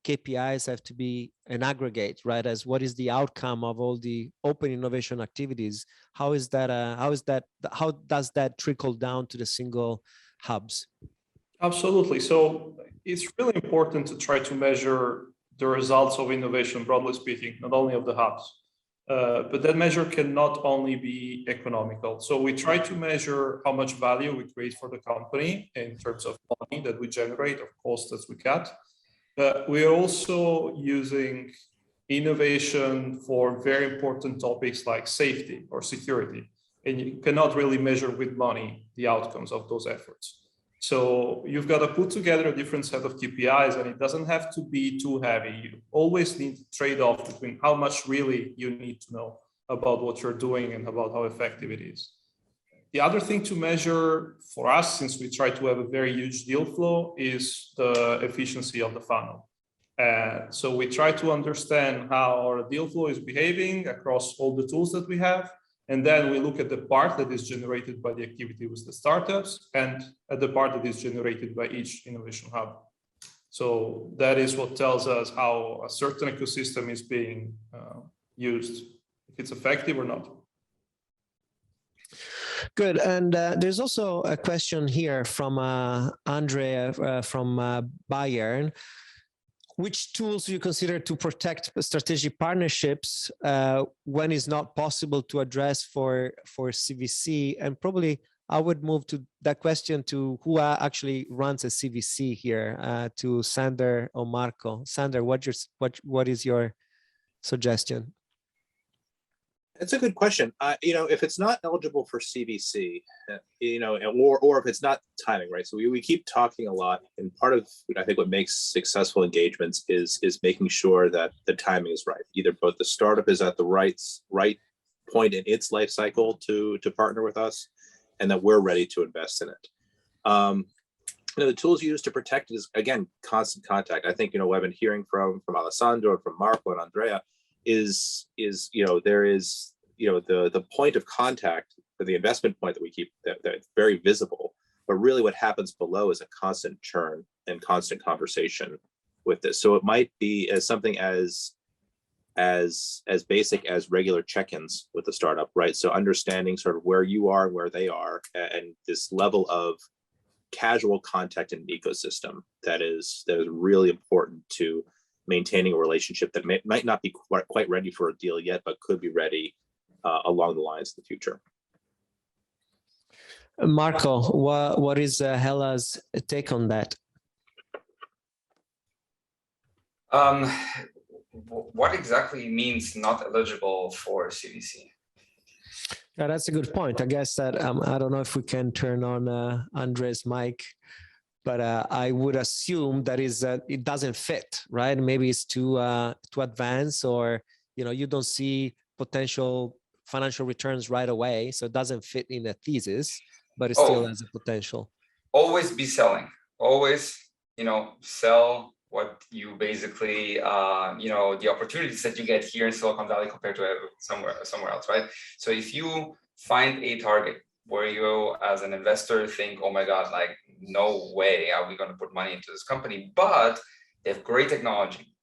KPIs have to be an aggregate, right? As what is the outcome of all the open innovation activities? How does that trickle down to the single hubs? Absolutely. So it's really important to try to measure the results of innovation, broadly speaking, not only of the hubs. But that measure cannot only be economical. So we try to measure how much value we create for the company in terms of money that we generate, of costs that we cut. But we're also using innovation for very important topics like safety or security. And you cannot really measure with money the outcomes of those efforts. So you've got to put together a different set of KPIs, and it doesn't have to be too heavy. You always need to trade off between how much really you need to know about what you're doing and about how effective it is. The other thing to measure for us, since we try to have a very huge deal flow, is the efficiency of the funnel. So we try to understand how our deal flow is behaving across all the tools that we have. And then we look at the part that is generated by the activity with the startups and at the part that is generated by each innovation hub. So that is what tells us how a certain ecosystem is being used, if it's effective or not. Good. And there's also a question here from Andrea from Bayern. Which tools do you consider to protect strategic partnerships when it's not possible to address for CVC? And probably I would move to that question to who actually runs a CVC here, to Sander or Marco. Sander, what is your suggestion? It's a good question. If it's not eligible for CVC, or if it's not timing, right? So we keep talking a lot, and part of I think what makes successful engagements is making sure that the timing is right. Either both the startup is at the right point in its life cycle to partner with us, and that we're ready to invest in it. The tools used to protect is, again, constant contact. I think what I've been hearing from Alessandro, from Marco and Andrea is there is the point of contact, or the investment point that we keep that's very visible, but really what happens below is a constant churn and constant conversation with this. So it might be as something as as basic as regular check-ins with the startup, right? So understanding sort of where you are and where they are, and this level of casual contact in an ecosystem that is really important to maintaining a relationship that might not be quite ready for a deal yet, but could be ready along the lines in the future. Marco, what is Hela's take on that? What exactly means not eligible for CVC? Yeah, that's a good point. I guess that I don't know if we can turn on Andrea's mic, but I would assume that is it doesn't fit, right? Maybe it's too advanced, or you don't see potential financial returns right away, so it doesn't fit in a thesis, but it still has a potential. Always be selling. Always, sell what you basically, the opportunities that you get here in Silicon Valley compared to somewhere else, right? So if you find a target where you, as an investor, think, oh my God, like no way are we going to put money into this company, but they have great technology,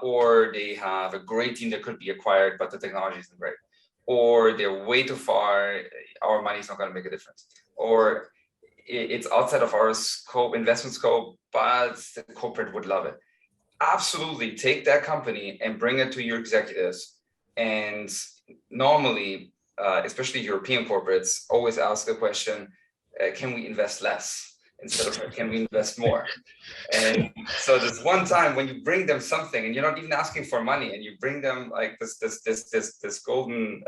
or they have a great team that could be acquired, but the technology isn't great, or they're way too far, our money's not going to make a difference, or it's outside of our scope, investment scope, but the corporate would love it. Absolutely take that company and bring it to your executives. And normally, especially European corporates, always ask the question, can we invest less instead of can we invest more? And so there's one time when you bring them something and you're not even asking for money, and you bring them like this golden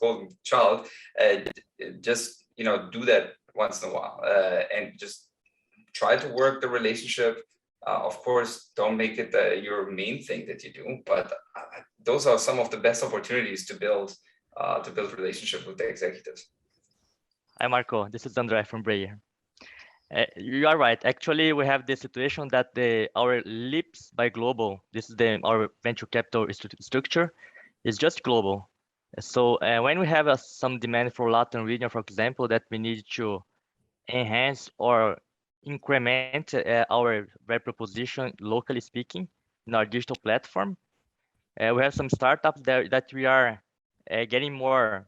golden child, just do that once in a while, and just try to work the relationship. Of course, don't make it your main thing that you do, but those are some of the best opportunities to build relationship with the executives. Hi, Marco. This is Andrea from Breyer. You are right. Actually, we have the situation that our LEAPS by global, this is our venture capital structure, is just global. So when we have some demand for Latin region, for example, that we need to enhance or increment our value proposition, locally speaking, in our digital platform, we have some startups that we are getting more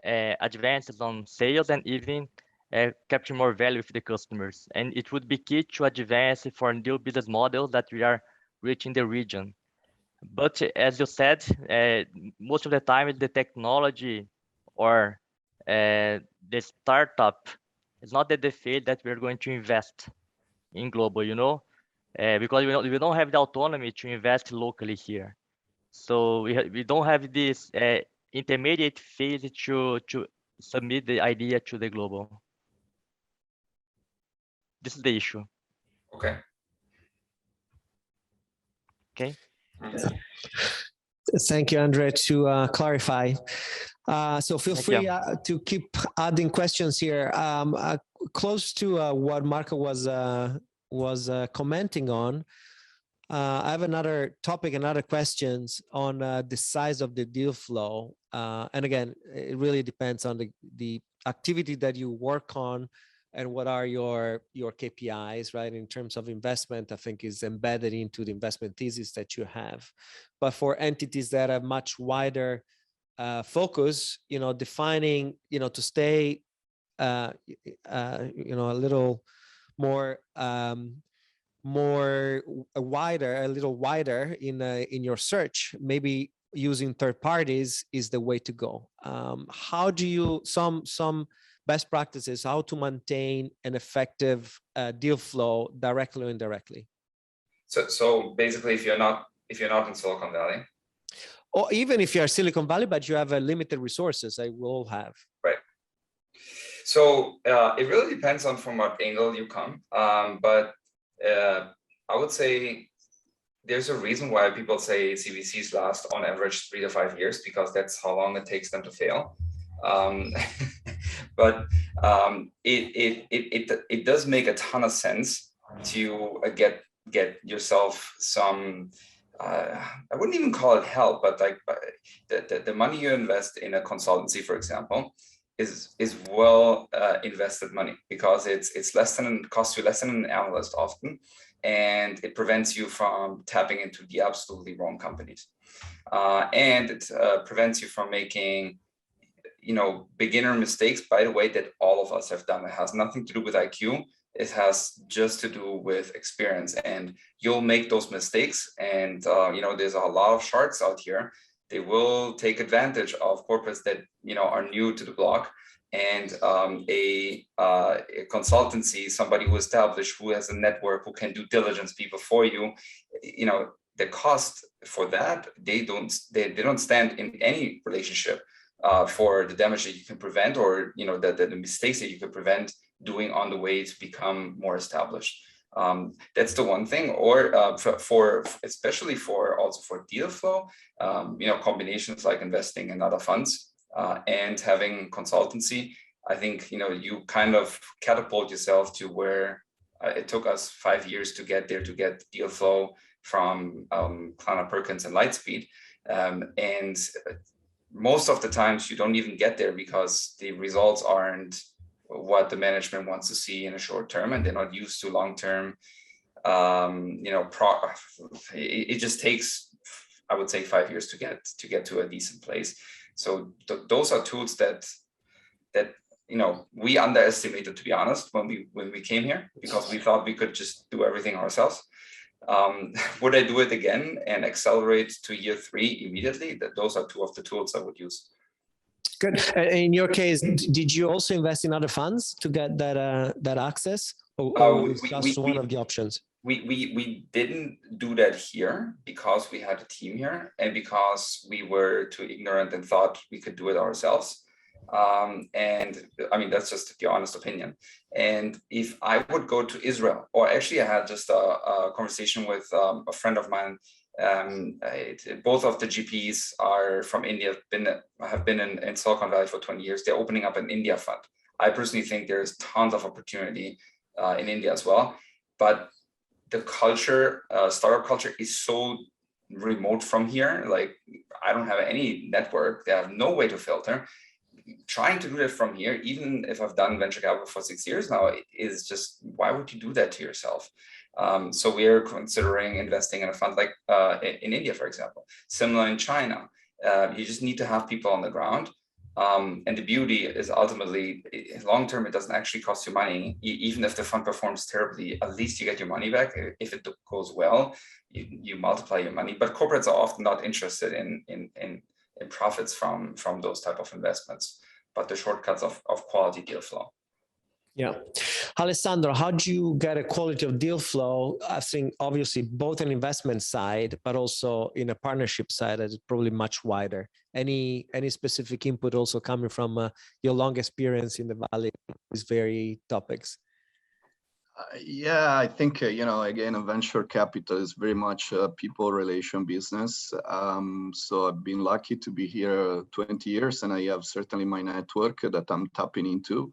advances on sales and even capture more value with the customers. And it would be key to advance for new business models that we are reaching the region. But as you said, most of the time the technology or the startup is not the field that we're going to invest in global, because we don't have the autonomy to invest locally here. So we don't have this intermediate phase to submit the idea to the global. This is the issue. Okay. Okay. Thank you, Andrea, to clarify. So feel free to keep adding questions here. Close to what Marco was commenting on, I have another topic, another questions on the size of the deal flow. And again, it really depends on the activity that you work on and what are your KPIs, right? In terms of investment, I think is embedded into the investment thesis that you have. But for entities that have much wider focus, defining, to stay, a little more, a little wider in your search, maybe using third parties is the way to go. How do you, some best practices, how to maintain an effective deal flow directly or indirectly? So basically, if you're not in Silicon Valley, or even if you're Silicon Valley, but you have limited resources, I will have. Right. So it really depends on from what angle you come. But I would say there's a reason why people say CVCs last on average 3 to 5 years, because that's how long it takes them to fail. But it does make a ton of sense to get yourself some, I wouldn't even call it help, but like the money you invest in a consultancy, for example, is well invested money, because it's costs you less than an analyst often, and it prevents you from tapping into the absolutely wrong companies. And it prevents you from making, beginner mistakes, by the way, that all of us have done. It has nothing to do with IQ. It has just to do with experience, and you'll make those mistakes. And, there's a lot of sharks out here. They will take advantage of corporates that, are new to the block, and a consultancy, somebody who established, who has a network, who can do diligence people for you, the cost for that, they don't stand in any relationship for the damage that you can prevent, or the mistakes that you could prevent doing on the way to become more established. That's the one thing. Or for especially for deal flow, combinations like investing in other funds and having consultancy. I think you kind of catapult yourself to where it took us 5 years to get there, to get deal flow from Kleiner Perkins and Lightspeed, and most of the times you don't even get there because the results aren't what the management wants to see in a short term, and they're not used to long term. It just takes, I would say, 5 years to get to a decent place. So those are tools that we underestimated, to be honest, when we came here, because we thought we could just do everything ourselves. Would I do it again and accelerate to year 3 immediately? Those are two of the tools I would use. Good. In your case, did you also invest in other funds to get that access, or was just one of the options? We didn't do that here because we had a team here, and because we were too ignorant and thought we could do it ourselves. And I mean, that's just the honest opinion. And if I would go to Israel, or actually I had just a conversation with a friend of mine. Both of the GPs are from India, have been in Silicon Valley for 20 years. They're opening up an India fund. I personally think there's tons of opportunity in India as well. But the culture, startup culture, is so remote from here. Like, I don't have any network. They have no way to filter. Trying to do that from here, even if I've done venture capital for 6 years now, is just, why would you do that to yourself? So we are considering investing in a fund like in India, for example. Similar in China. You just need to have people on the ground. And the beauty is, ultimately, long term, it doesn't actually cost you money. Even if the fund performs terribly, at least you get your money back. If it goes well, you multiply your money. But corporates are often not interested in profits from those type of investments, but the shortcuts of quality deal flow. Yeah. Alessandro, how do you get a quality of deal flow? I think obviously both an investment side, but also in a partnership side that is probably much wider. Any specific input also coming from your long experience in the Valley, these very topics? Yeah, I think, again, a venture capital is very much a people relation business. So I've been lucky to be here 20 years, and I have certainly my network that I'm tapping into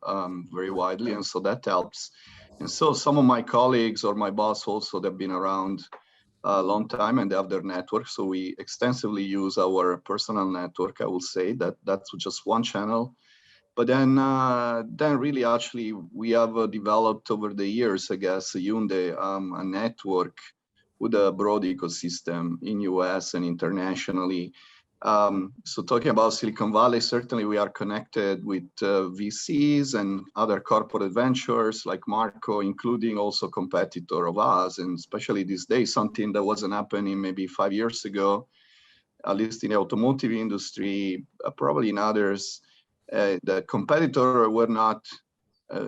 very widely. And so that helps. And so some of my colleagues or my boss also, they've been around a long time and they have their network. So we extensively use our personal network. I will say that's just one channel. But then really, actually, we have developed over the years, I guess, Hyundai, a network with a broad ecosystem in US and internationally. So talking about Silicon Valley, certainly we are connected with VCs and other corporate ventures like Marco, including also competitor of ours, and especially these days, something that wasn't happening maybe 5 years ago, at least in the automotive industry, probably in others. The competitor were not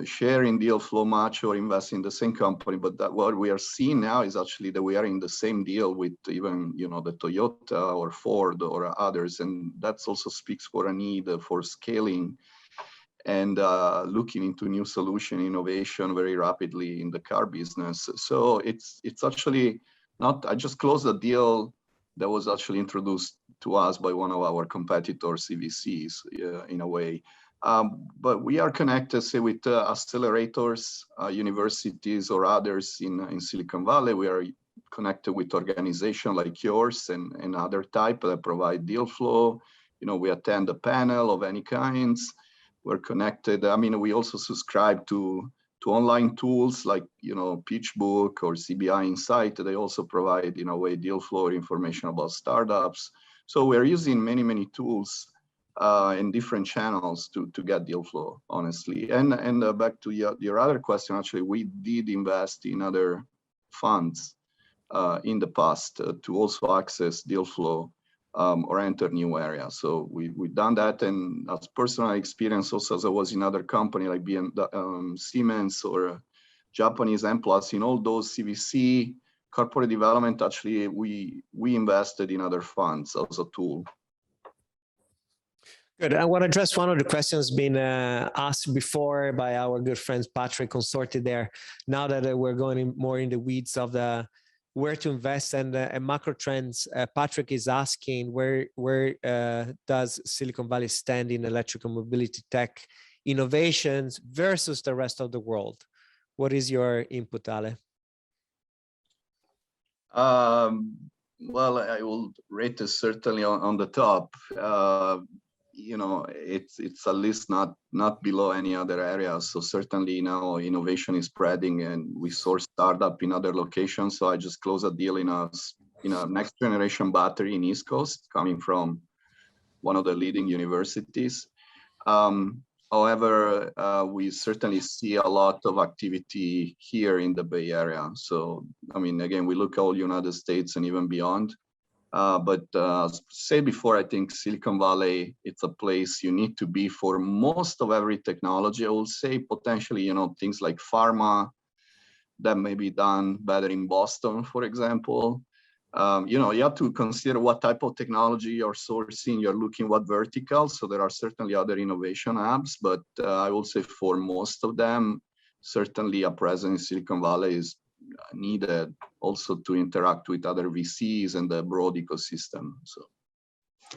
sharing deal flow much or invest in the same company, but that what we are seeing now is actually that we are in the same deal with even the Toyota or Ford or others, and that also speaks for a need for scaling and looking into new solution innovation very rapidly in the car business. So it's actually not. I just closed a deal that was actually introduced to us by one of our competitors, CVCs, in a way. But we are connected, say, with accelerators, universities or others in Silicon Valley. We are connected with organizations like yours and other type that provide deal flow. We attend a panel of any kinds. We're connected. I mean, we also subscribe to online tools like, PitchBook or CBI Insight. They also provide, in a way, deal flow information about startups. So we're using many tools in different channels to get deal flow, honestly. And back to your other question, actually, we did invest in other funds in the past to also access deal flow or enter new areas. So we've done that, and as personal experience also, as I was in other company like Siemens or Japanese M+, in all those CVC corporate development, actually we invested in other funds as a tool. Good. I want to address one of the questions being asked before by our good friends Patrick consorted there. Now that we're going more in the weeds of the where to invest and macro trends, Patrick is asking where does Silicon Valley stand in electrical mobility tech innovations versus the rest of the world? What is your input, Ale? Well, I will rate it certainly on the top. It's at least not below any other areas. So certainly now innovation is spreading, and we source startup in other locations. So I just closed a deal in a next generation battery in East Coast, coming from one of the leading universities. However, we certainly see a lot of activity here in the Bay Area. So, I mean, again, we look at all United States and even beyond. But as said before, I think Silicon Valley, it's a place you need to be for most of every technology. I will say potentially, things like pharma that may be done better in Boston, for example. You have to consider what type of technology you're sourcing, you're looking what vertical. So there are certainly other innovation hubs, but I will say for most of them, certainly a presence in Silicon Valley is needed also to interact with other VCs and the broad ecosystem. So.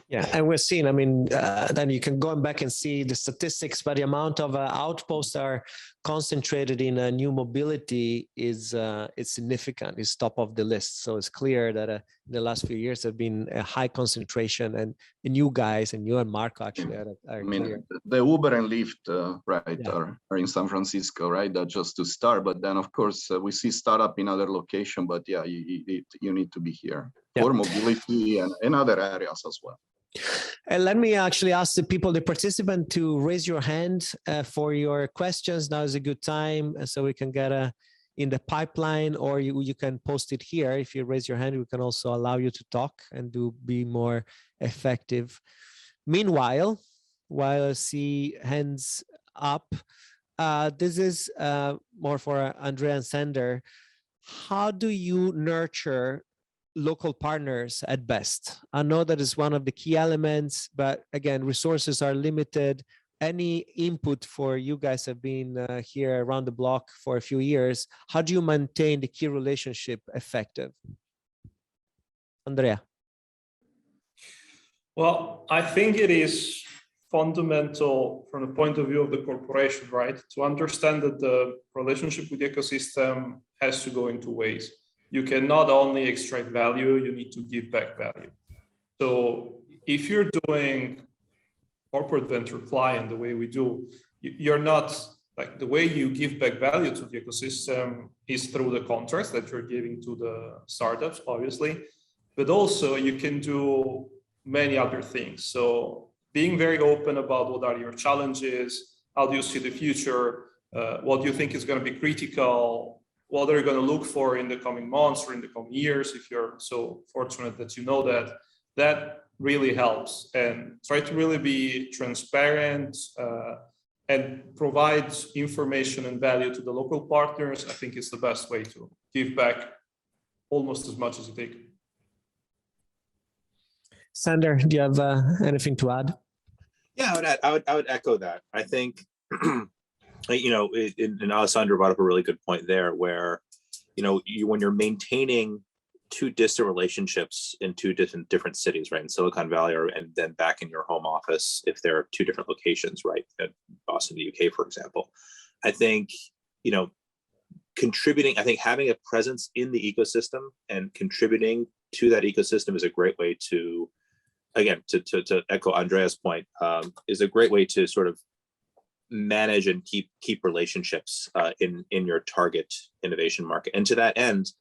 Yeah, and we're seeing, I mean, then you can go back and see the statistics, but the amount of outposts are concentrated in new mobility is significant, is top of the list. So it's clear that in the last few years there have been a high concentration, and you guys and you and Marco actually are clear. The Uber and Lyft, are in San Francisco, right? That's just to start. But then, of course, we see startup in other location, but yeah, you need to be here for mobility and other areas as well. And let me actually ask the participant to raise your hand for your questions. Now is a good time so we can get in the pipeline, or you can post it here. If you raise your hand, we can also allow you to talk and be more effective. Meanwhile, while I see hands up, this is more for Andrea and Sander. How do you nurture local partners at best? I know that is one of the key elements, but again, resources are limited. Any input for you guys have been here around the block for a few years. How do you maintain the key relationship effective? Andrea. Well, I think it is fundamental from the point of view of the corporation, right? To understand that the relationship with the ecosystem has to go in two ways. You can not only extract value, you need to give back value. So if you're doing corporate venture client the way we do, you're not like the way you give back value to the ecosystem is through the contracts that you're giving to the startups, obviously, but also you can do many other things. So being very open about what are your challenges, how do you see the future, what do you think is going to be critical, what are you going to look for in the coming months or in the coming years, if you're so fortunate that you know that really helps. And try to really be transparent and provide information and value to the local partners. I think it's the best way to give back almost as much as you take. Sander, do you have anything to add? Yeah, I would echo that. I think, and Alessandro brought up a really good point there, where, when you're maintaining two distant relationships in two different cities, right, in Silicon Valley, and then back in your home office, if there are two different locations, right, at Boston, the UK, for example, I think, contributing, I think having a presence in the ecosystem and contributing to that ecosystem is a great way to, again, to echo Andrea's point, is a great way to sort of manage and keep relationships in your target innovation market. And to that end,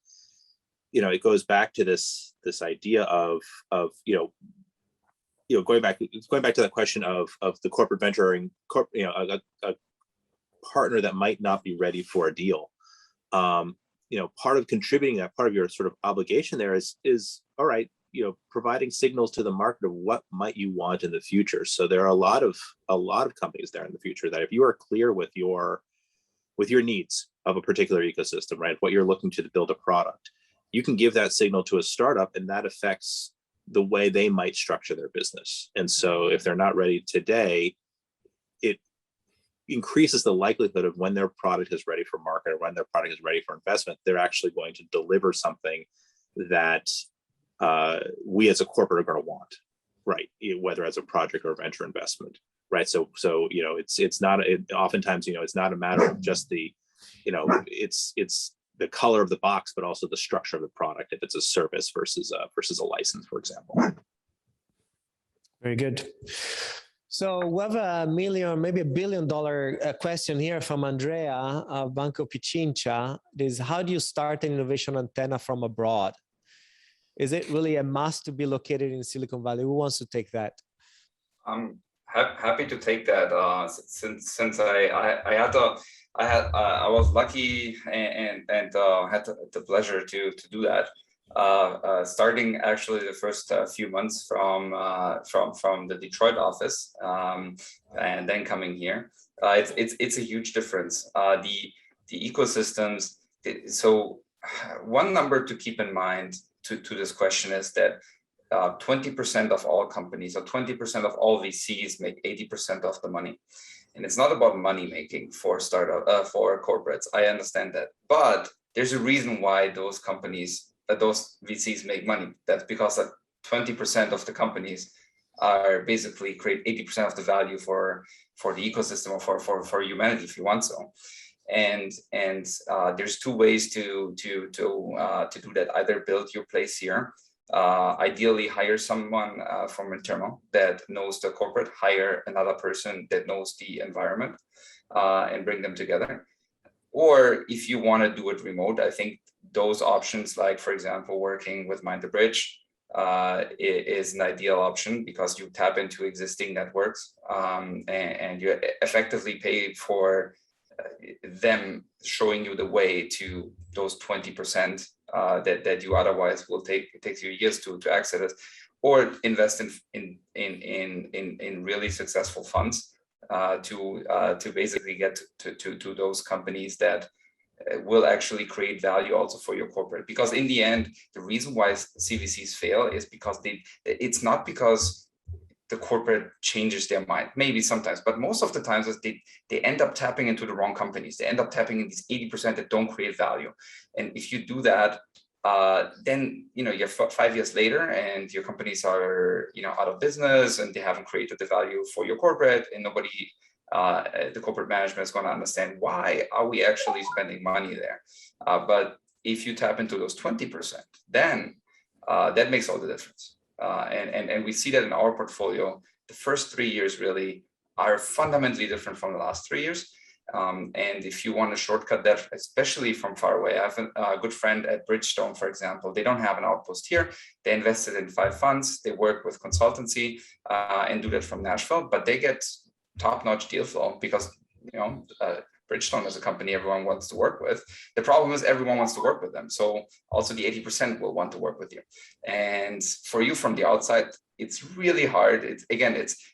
it goes back to this idea of going back to that question of the corporate venturing, a partner that might not be ready for a deal. Part of contributing that, part of your sort of obligation there is all right, providing signals to the market of what might you want in the future. So there are a lot of companies there in the future that if you are clear with your needs of a particular ecosystem, right, what you're looking to build a product, you can give that signal to a startup, and that affects the way they might structure their business. And so if they're not ready today, it increases the likelihood of when their product is ready for market or when their product is ready for investment, they're actually going to deliver something that we as a corporate are going to want, right? Whether as a project or venture investment, right? So it's not. Oftentimes, it's not a matter of just the, it's the color of the box, but also the structure of the product. If it's a service versus a license, for example. Very good. So we have a million, maybe $1 billion question here from Andrea of Banco Pichincha. It is, how do you start an innovation antenna from abroad? Is it really a must to be located in Silicon Valley? Who wants to take that? I'm happy to take that. Since I was lucky and had the pleasure to do that. Starting actually the first few months from the Detroit office, and then coming here, it's a huge difference. The ecosystems. So one number to keep in mind to this question is that 20% of all companies or 20% of all VCs make 80% of the money. And it's not about money making for for corporates. I understand that, but there's a reason why those companies, those VCs make money. That's because that 20% of the companies are basically create 80% of the value for the ecosystem or for humanity, if you want so. And there's two ways to do that. Either build your place here. Ideally hire someone from internal that knows the corporate, hire another person that knows the environment, and bring them together. Or if you want to do it remote, I think those options, like for example, working with Mind the Bridge, is an ideal option because you tap into existing networks, and you effectively pay for them showing you the way to those 20% that you otherwise will take you years to access it, or invest in really successful funds to basically get to those companies that will actually create value also for your corporate. Because in the end, the reason why CVCs fail is because it's not because the corporate changes their mind, maybe sometimes, but most of the times they end up tapping into the wrong companies. They end up tapping in these 80% that don't create value. And if you do that, then you're 5 years later and your companies are out of business and they haven't created the value for your corporate, and nobody, the corporate management is going to understand why are we actually spending money there. But if you tap into those 20%, then that makes all the difference. And we see that in our portfolio. The first 3 years really are fundamentally different from the last 3 years. And if you want to shortcut that, especially from far away, I have a good friend at Bridgestone, for example. They don't have an outpost here. They invested in 5 funds. They work with consultancy and do that from Nashville, but they get top-notch deal flow because Bridgestone is a company everyone wants to work with. The problem is everyone wants to work with them. So also the 80% will want to work with you. And for you from the outside, it's really hard.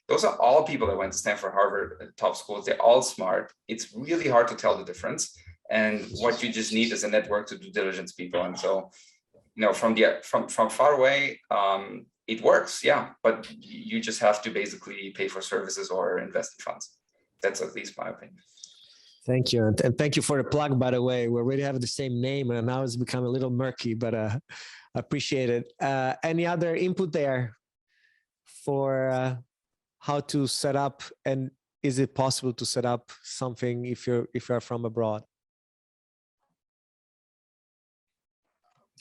Those are all people that went to Stanford, Harvard, top schools. They're all smart. It's really hard to tell the difference. And what you just need is a network to due diligence people. And so, from far away, it works, yeah. But you just have to basically pay for services or invest in funds. That's at least my opinion. Thank you. And thank you for the plug, by the way. We already have the same name and now it's become a little murky, but I appreciate it. Any other input there for how to set up, and is it possible to set up something if you're from abroad?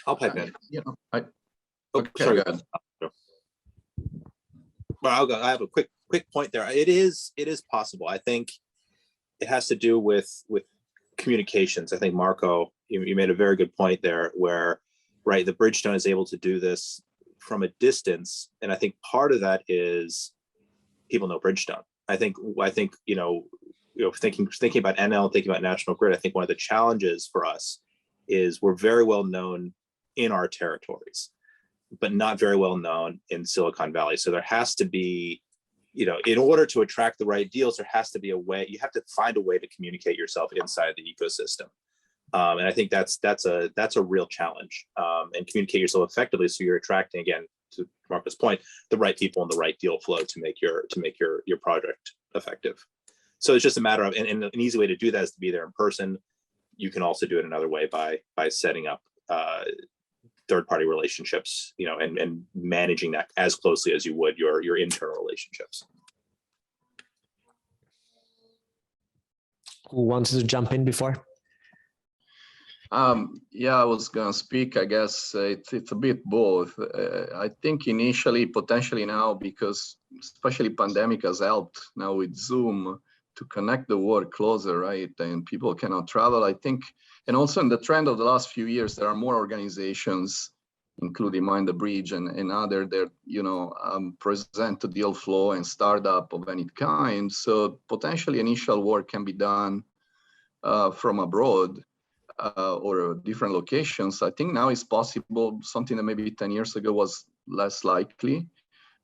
I'll pipe in. Okay, sorry. go ahead. Well, I'll go. I have a quick point there. It is possible. I think it has to do with communications. I think Marco, you made a very good point there, where right, the Bridgestone is able to do this from a distance, and I think part of that is people know Bridgestone. I think thinking about Enel, thinking about National Grid, I think one of the challenges for us is we're very well known in our territories, but not very well known in Silicon Valley. So there has to be, in order to attract the right deals, there has to be a way. You have to find a way to communicate yourself inside the ecosystem, and I think that's a real challenge. And communicate yourself effectively, so you're attracting, again, to Marco's point, the right people and the right deal flow to make your project effective. So it's just a matter of, and an easy way to do that is to be there in person. You can also do it another way by setting up third-party relationships, and managing that as closely as you would your internal relationships. Who wants to jump in before? Yeah, I was gonna speak. I guess it's a bit both. I think initially, potentially now, because especially pandemic has helped now with Zoom to connect the world closer, right? And people cannot travel, I think. And also in the trend of the last few years, there are more organizations, including Mind the Bridge and other that, present the deal flow and startup of any kind. So potentially initial work can be done from abroad or different locations. I think now it's possible, something that maybe 10 years ago was less likely.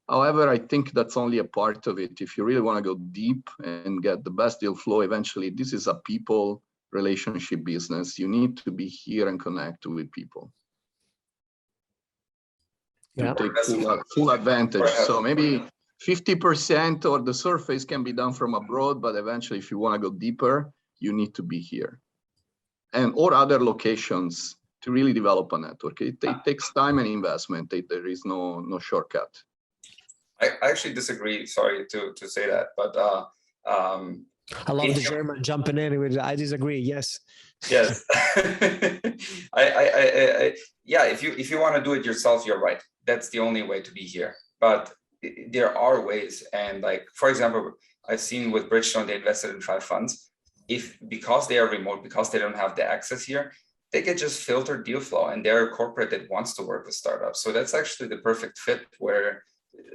However, I think that's only a part of it. If you really want to go deep and get the best deal flow, eventually this is a people relationship business. You need to be here and connect with people. Yeah. To take full advantage. So maybe 50% or the surface can be done from abroad, but eventually if you want to go deeper, you need to be here. Or other locations to really develop a network. It takes time and investment. There is no shortcut. I actually disagree. Sorry to say that, but I love the German jumping in with I disagree. Yes. Yes. Yeah. If you want to do it yourself, you're right. That's the only way to be here. But there are ways, and like, for example, I've seen with Bridgestone, they invested in 5 funds. Because they are remote, because they don't have the access here, they can just filter deal flow, and they're a corporate that wants to work with startups. So that's actually the perfect fit, where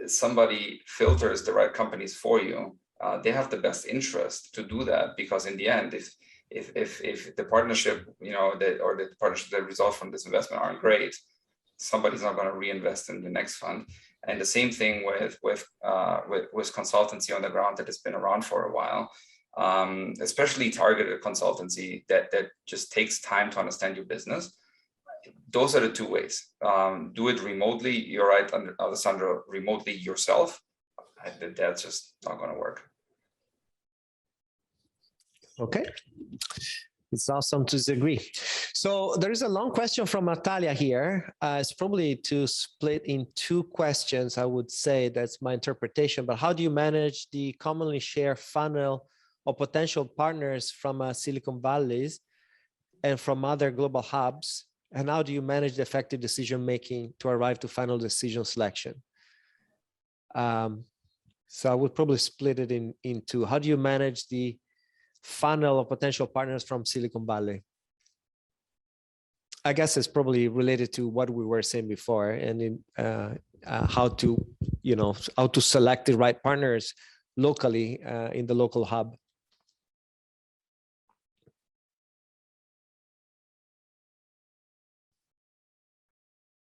somebody filters the right companies for you. They have the best interest to do that, because in the end, if the partnership, the partnership that results from this investment aren't great, somebody's not going to reinvest in the next fund. And the same thing with consultancy on the ground that has been around for a while. Especially targeted consultancy that just takes time to understand your business. Those are the 2 ways. Do it remotely. You're right, Alessandro, remotely yourself. That's just not going to work. Okay. It's awesome to disagree. So there is a long question from Natalia here. It's probably to split in 2 questions, I would say. That's my interpretation. But how do you manage the commonly shared funnel or potential partners from Silicon Valleys and from other global hubs? And how do you manage the effective decision-making to arrive to final decision selection? So I would probably split it in 2. How do you manage the funnel of potential partners from Silicon Valley? I guess it's probably related to what we were saying before, and how to select the right partners locally in the local hub.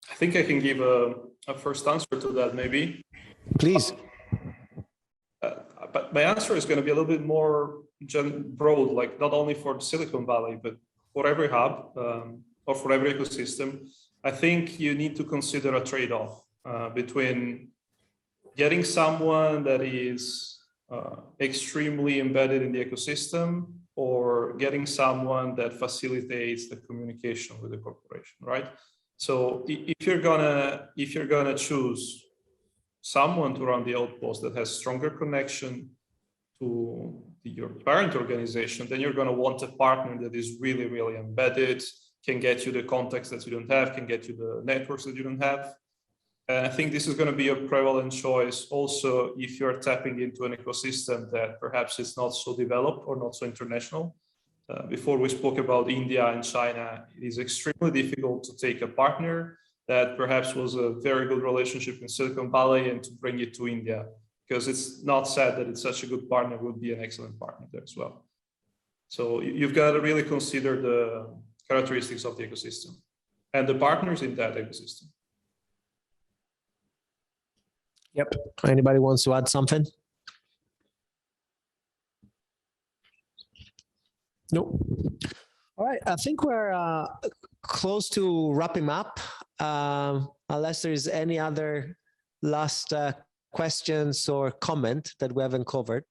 I think I can give a first answer to that, maybe. Please. But my answer is going to be a little bit more broad, like not only for Silicon Valley, but for every hub or for every ecosystem. I think you need to consider a trade-off between getting someone that is extremely embedded in the ecosystem, or getting someone that facilitates the communication with the corporation, right? So if you're gonna choose someone to run the outpost that has stronger connection to your parent organization, then you're gonna want a partner that is really, really embedded, can get you the context that you don't have, can get you the networks that you don't have. And I think this is going to be a prevalent choice also if you're tapping into an ecosystem that perhaps is not so developed or not so international. Before we spoke about India and China, it is extremely difficult to take a partner that perhaps was a very good relationship in Silicon Valley and to bring it to India, because it's not said that it's such a good partner would be an excellent partner there as well. So you've got to really consider the characteristics of the ecosystem and the partners in that ecosystem. Yep. Anybody wants to add something? No. All right. I think we're close to wrapping up. Unless there is any other last questions or comment that we haven't covered.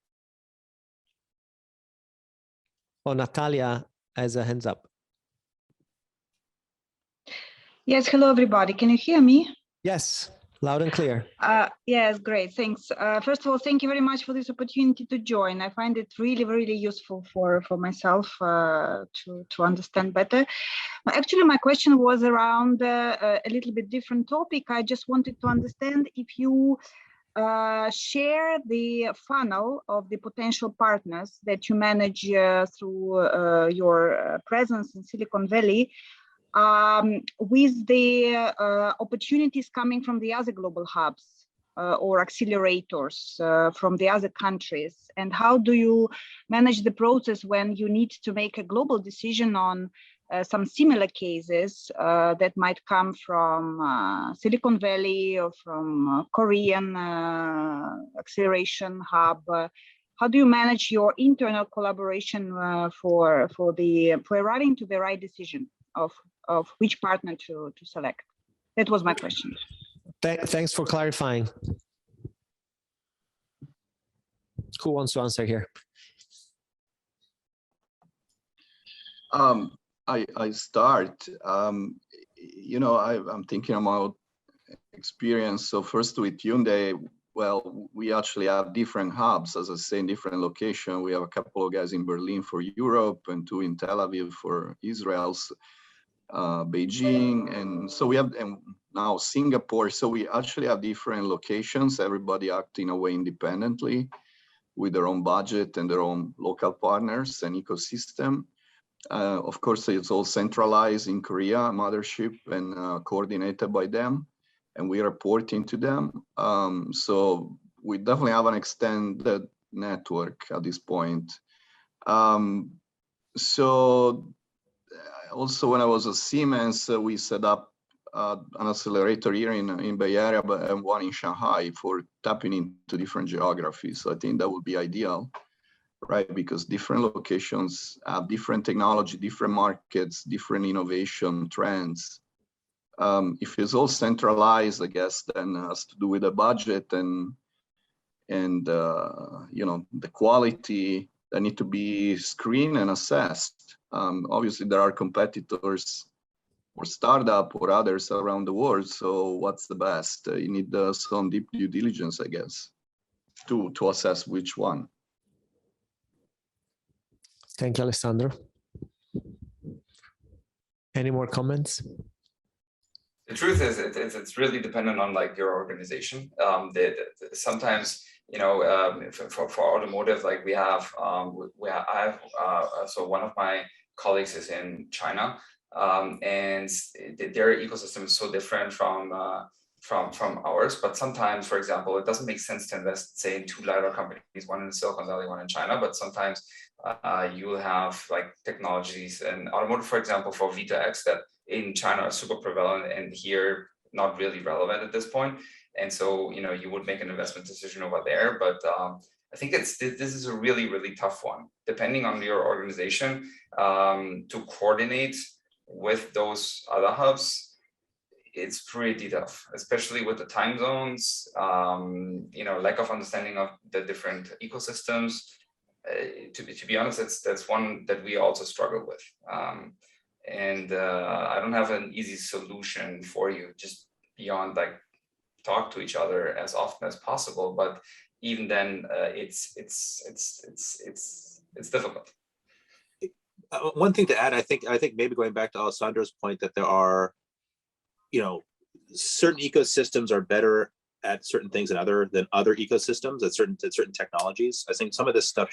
Oh, Natalia has a hands up. Yes, hello everybody. Can you hear me? Yes, loud and clear. Yes, great, thanks. First of all, thank you very much for this opportunity to join. I find it really useful for myself to understand better. Actually, my question was around a little bit different topic. I just wanted to understand if you share the funnel of the potential partners that you manage through your presence in Silicon Valley with the opportunities coming from the other global hubs or accelerators from the other countries, and how do you manage the process when you need to make a global decision on some similar cases that might come from Silicon Valley or from Korean acceleration hub? How do you manage your internal collaboration for arriving to the right decision of which partner to select? That was my question. Thanks for clarifying. Who wants to answer here? I start. You know, I'm thinking about experience. So first with Hyundai, well, we actually have different hubs, as I say, in different locations. We have a couple of guys in Berlin for Europe and 2 in Tel Aviv for Israel, Beijing, and so we have, and now Singapore. So we actually have different locations. Everybody acting away independently with their own budget and their own local partners and ecosystem. Of course, it's all centralized in Korea, mothership, and coordinated by them, and we are reporting to them. So we definitely have an extended network at this point. So also when I was at Siemens, we set up an accelerator here in Bay Area, and one in Shanghai for tapping into different geographies. So I think that would be ideal, right? Because different locations have different technology, different markets, different innovation trends. If it's all centralized, I guess, then it has to do with the budget and you know, the quality that need to be screened and assessed. Obviously, there are competitors or startup or others around the world. So what's the best? You need some deep due diligence, I guess, to assess which one. Thank you, Alessandro. Any more comments? The truth is, it's really dependent on like your organization. Sometimes, you know, for automotive, like so one of my colleagues is in China, and their ecosystem is so different from ours. But sometimes, for example, it doesn't make sense to invest, say, in 2 LiDAR companies, one in Silicon Valley, one in China. But sometimes you will have like technologies and automotive, for example, for V2X that in China are super prevalent and here not really relevant at this point. And so, you know, you would make an investment decision over there. But I think this is a really tough one, depending on your organization, to coordinate with those other hubs. It's pretty tough, especially with the time zones, you know, lack of understanding of the different ecosystems. To be honest, that's one that we also struggle with. And I don't have an easy solution for you, just beyond like talk to each other as often as possible. But even then, it's difficult. One thing to add, I think maybe going back to Alessandro's point that there are, you know, certain ecosystems are better at certain things than other ecosystems at certain technologies. I think some of this stuff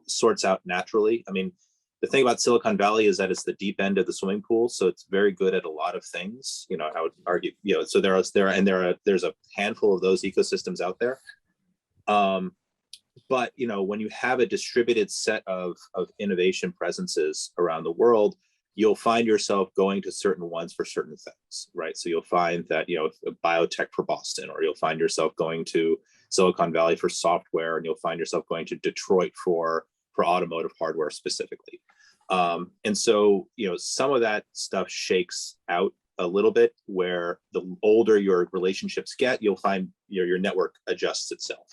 sorts out naturally. I mean, the thing about Silicon Valley is that it's the deep end of the swimming pool, so it's very good at a lot of things. You know, I would argue, you know, so there's a handful of those ecosystems out there. But you know, when you have a distributed set of innovation presences around the world, you'll find yourself going to certain ones for certain things, right? So you'll find that, you know, biotech for Boston, or you'll find yourself going to Silicon Valley for software, and you'll find yourself going to Detroit for automotive hardware specifically. And so, you know, some of that stuff shakes out a little bit, where the older your relationships get, you'll find your network adjusts itself.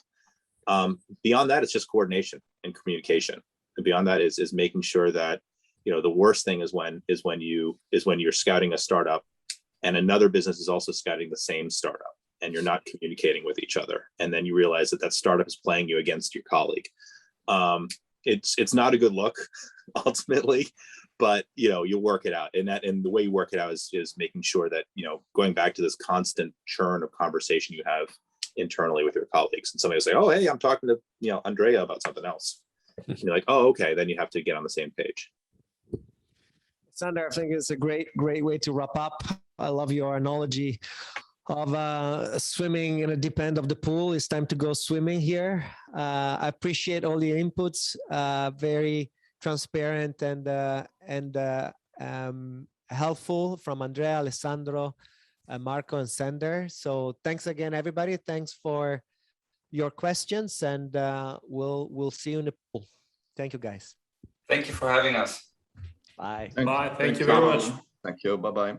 Beyond that, it's just coordination and communication. And beyond that is making sure that, you know, the worst thing is when you're scouting a startup and another business is also scouting the same startup, and you're not communicating with each other. And then you realize that startup is playing you against your colleague. It's not a good look ultimately, but you know, you work it out. And the way you work it out is making sure that, you know, going back to this constant churn of conversation you have internally with your colleagues. And somebody will say, oh, hey, I'm talking to, you know, Andrea about something else. And you're like, oh, okay. Then you have to get on the same page. Alessandro, I think it's a great way to wrap up. I love your analogy of swimming in a deep end of the pool. It's time to go swimming here. I appreciate all the inputs, very transparent and helpful from Andrea, Alessandro, Marco, and Sander. So thanks again, everybody. Thanks for your questions, and we'll see you in the pool. Thank you, guys. Thank you for having us. Bye. Bye. Thank you very much. Thank you. Bye-bye.